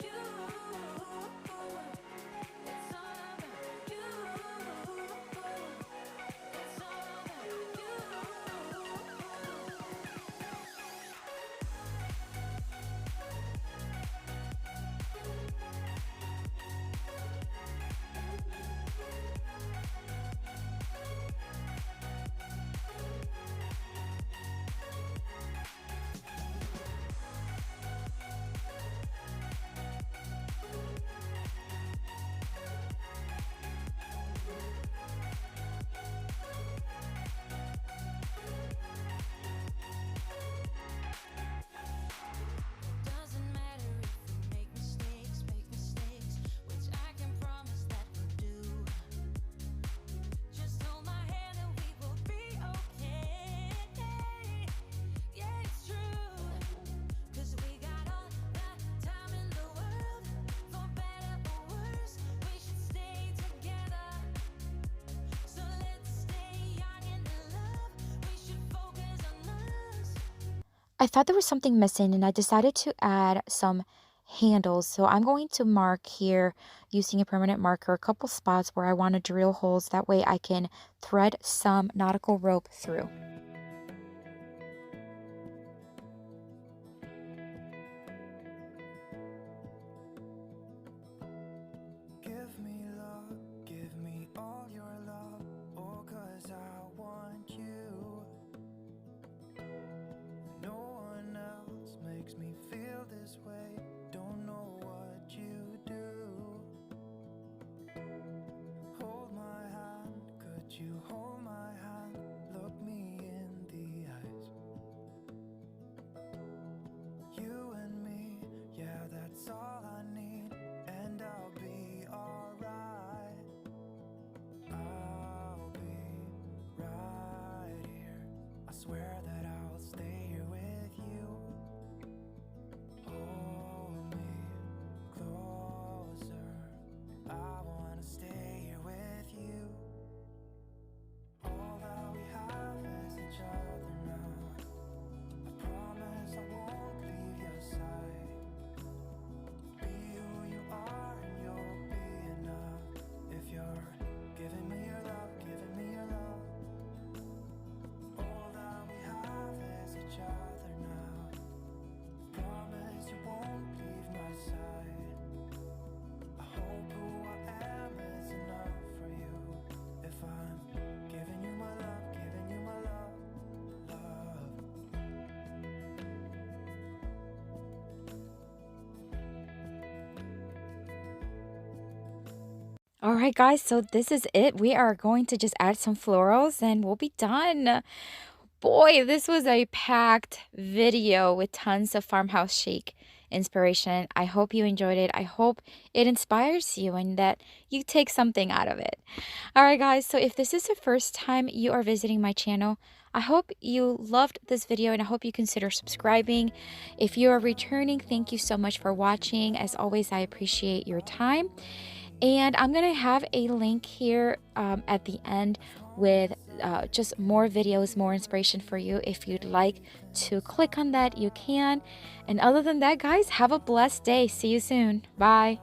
I thought there was something missing and I decided to add some handles. So I'm going to mark here using a permanent marker a couple spots where I want to drill holes. That way I can thread some nautical rope through. Give me love, give me all your love, oh, 'cause I want you. No one else makes me feel this way, don't know what you do. Hold my hand, could you hold my hand, look me in the eyes. You and me, yeah, that's all I need, and I'll be alright. I'll be right here, I swear that I'll stay here with you. Hold me closer, I wanna stay here with you. All that we have is each other now, I promise I won't leave your side. Be who you are and you'll be enough. If you're giving me your love, giving me your love. All that we have is each other now, promise you won't leave my side. I hope who I am is enough for you. If I'm giving you my love, giving you my love, love. All right, guys, so this is it. We are going to just add some florals and we'll be done. Boy, this was a packed video with tons of Farmhouse Chic inspiration. I hope you enjoyed it. I hope it inspires you and that you take something out of it. All right, guys, so if this is the first time you are visiting my channel, I hope you loved this video and I hope you consider subscribing. If you are returning, thank you so much for watching. As always, I appreciate your time. And I'm going to have a link here at the end with just more videos, more inspiration for you. If you'd like to click on that, you can. And other than that, guys, have a blessed day. See you soon. Bye.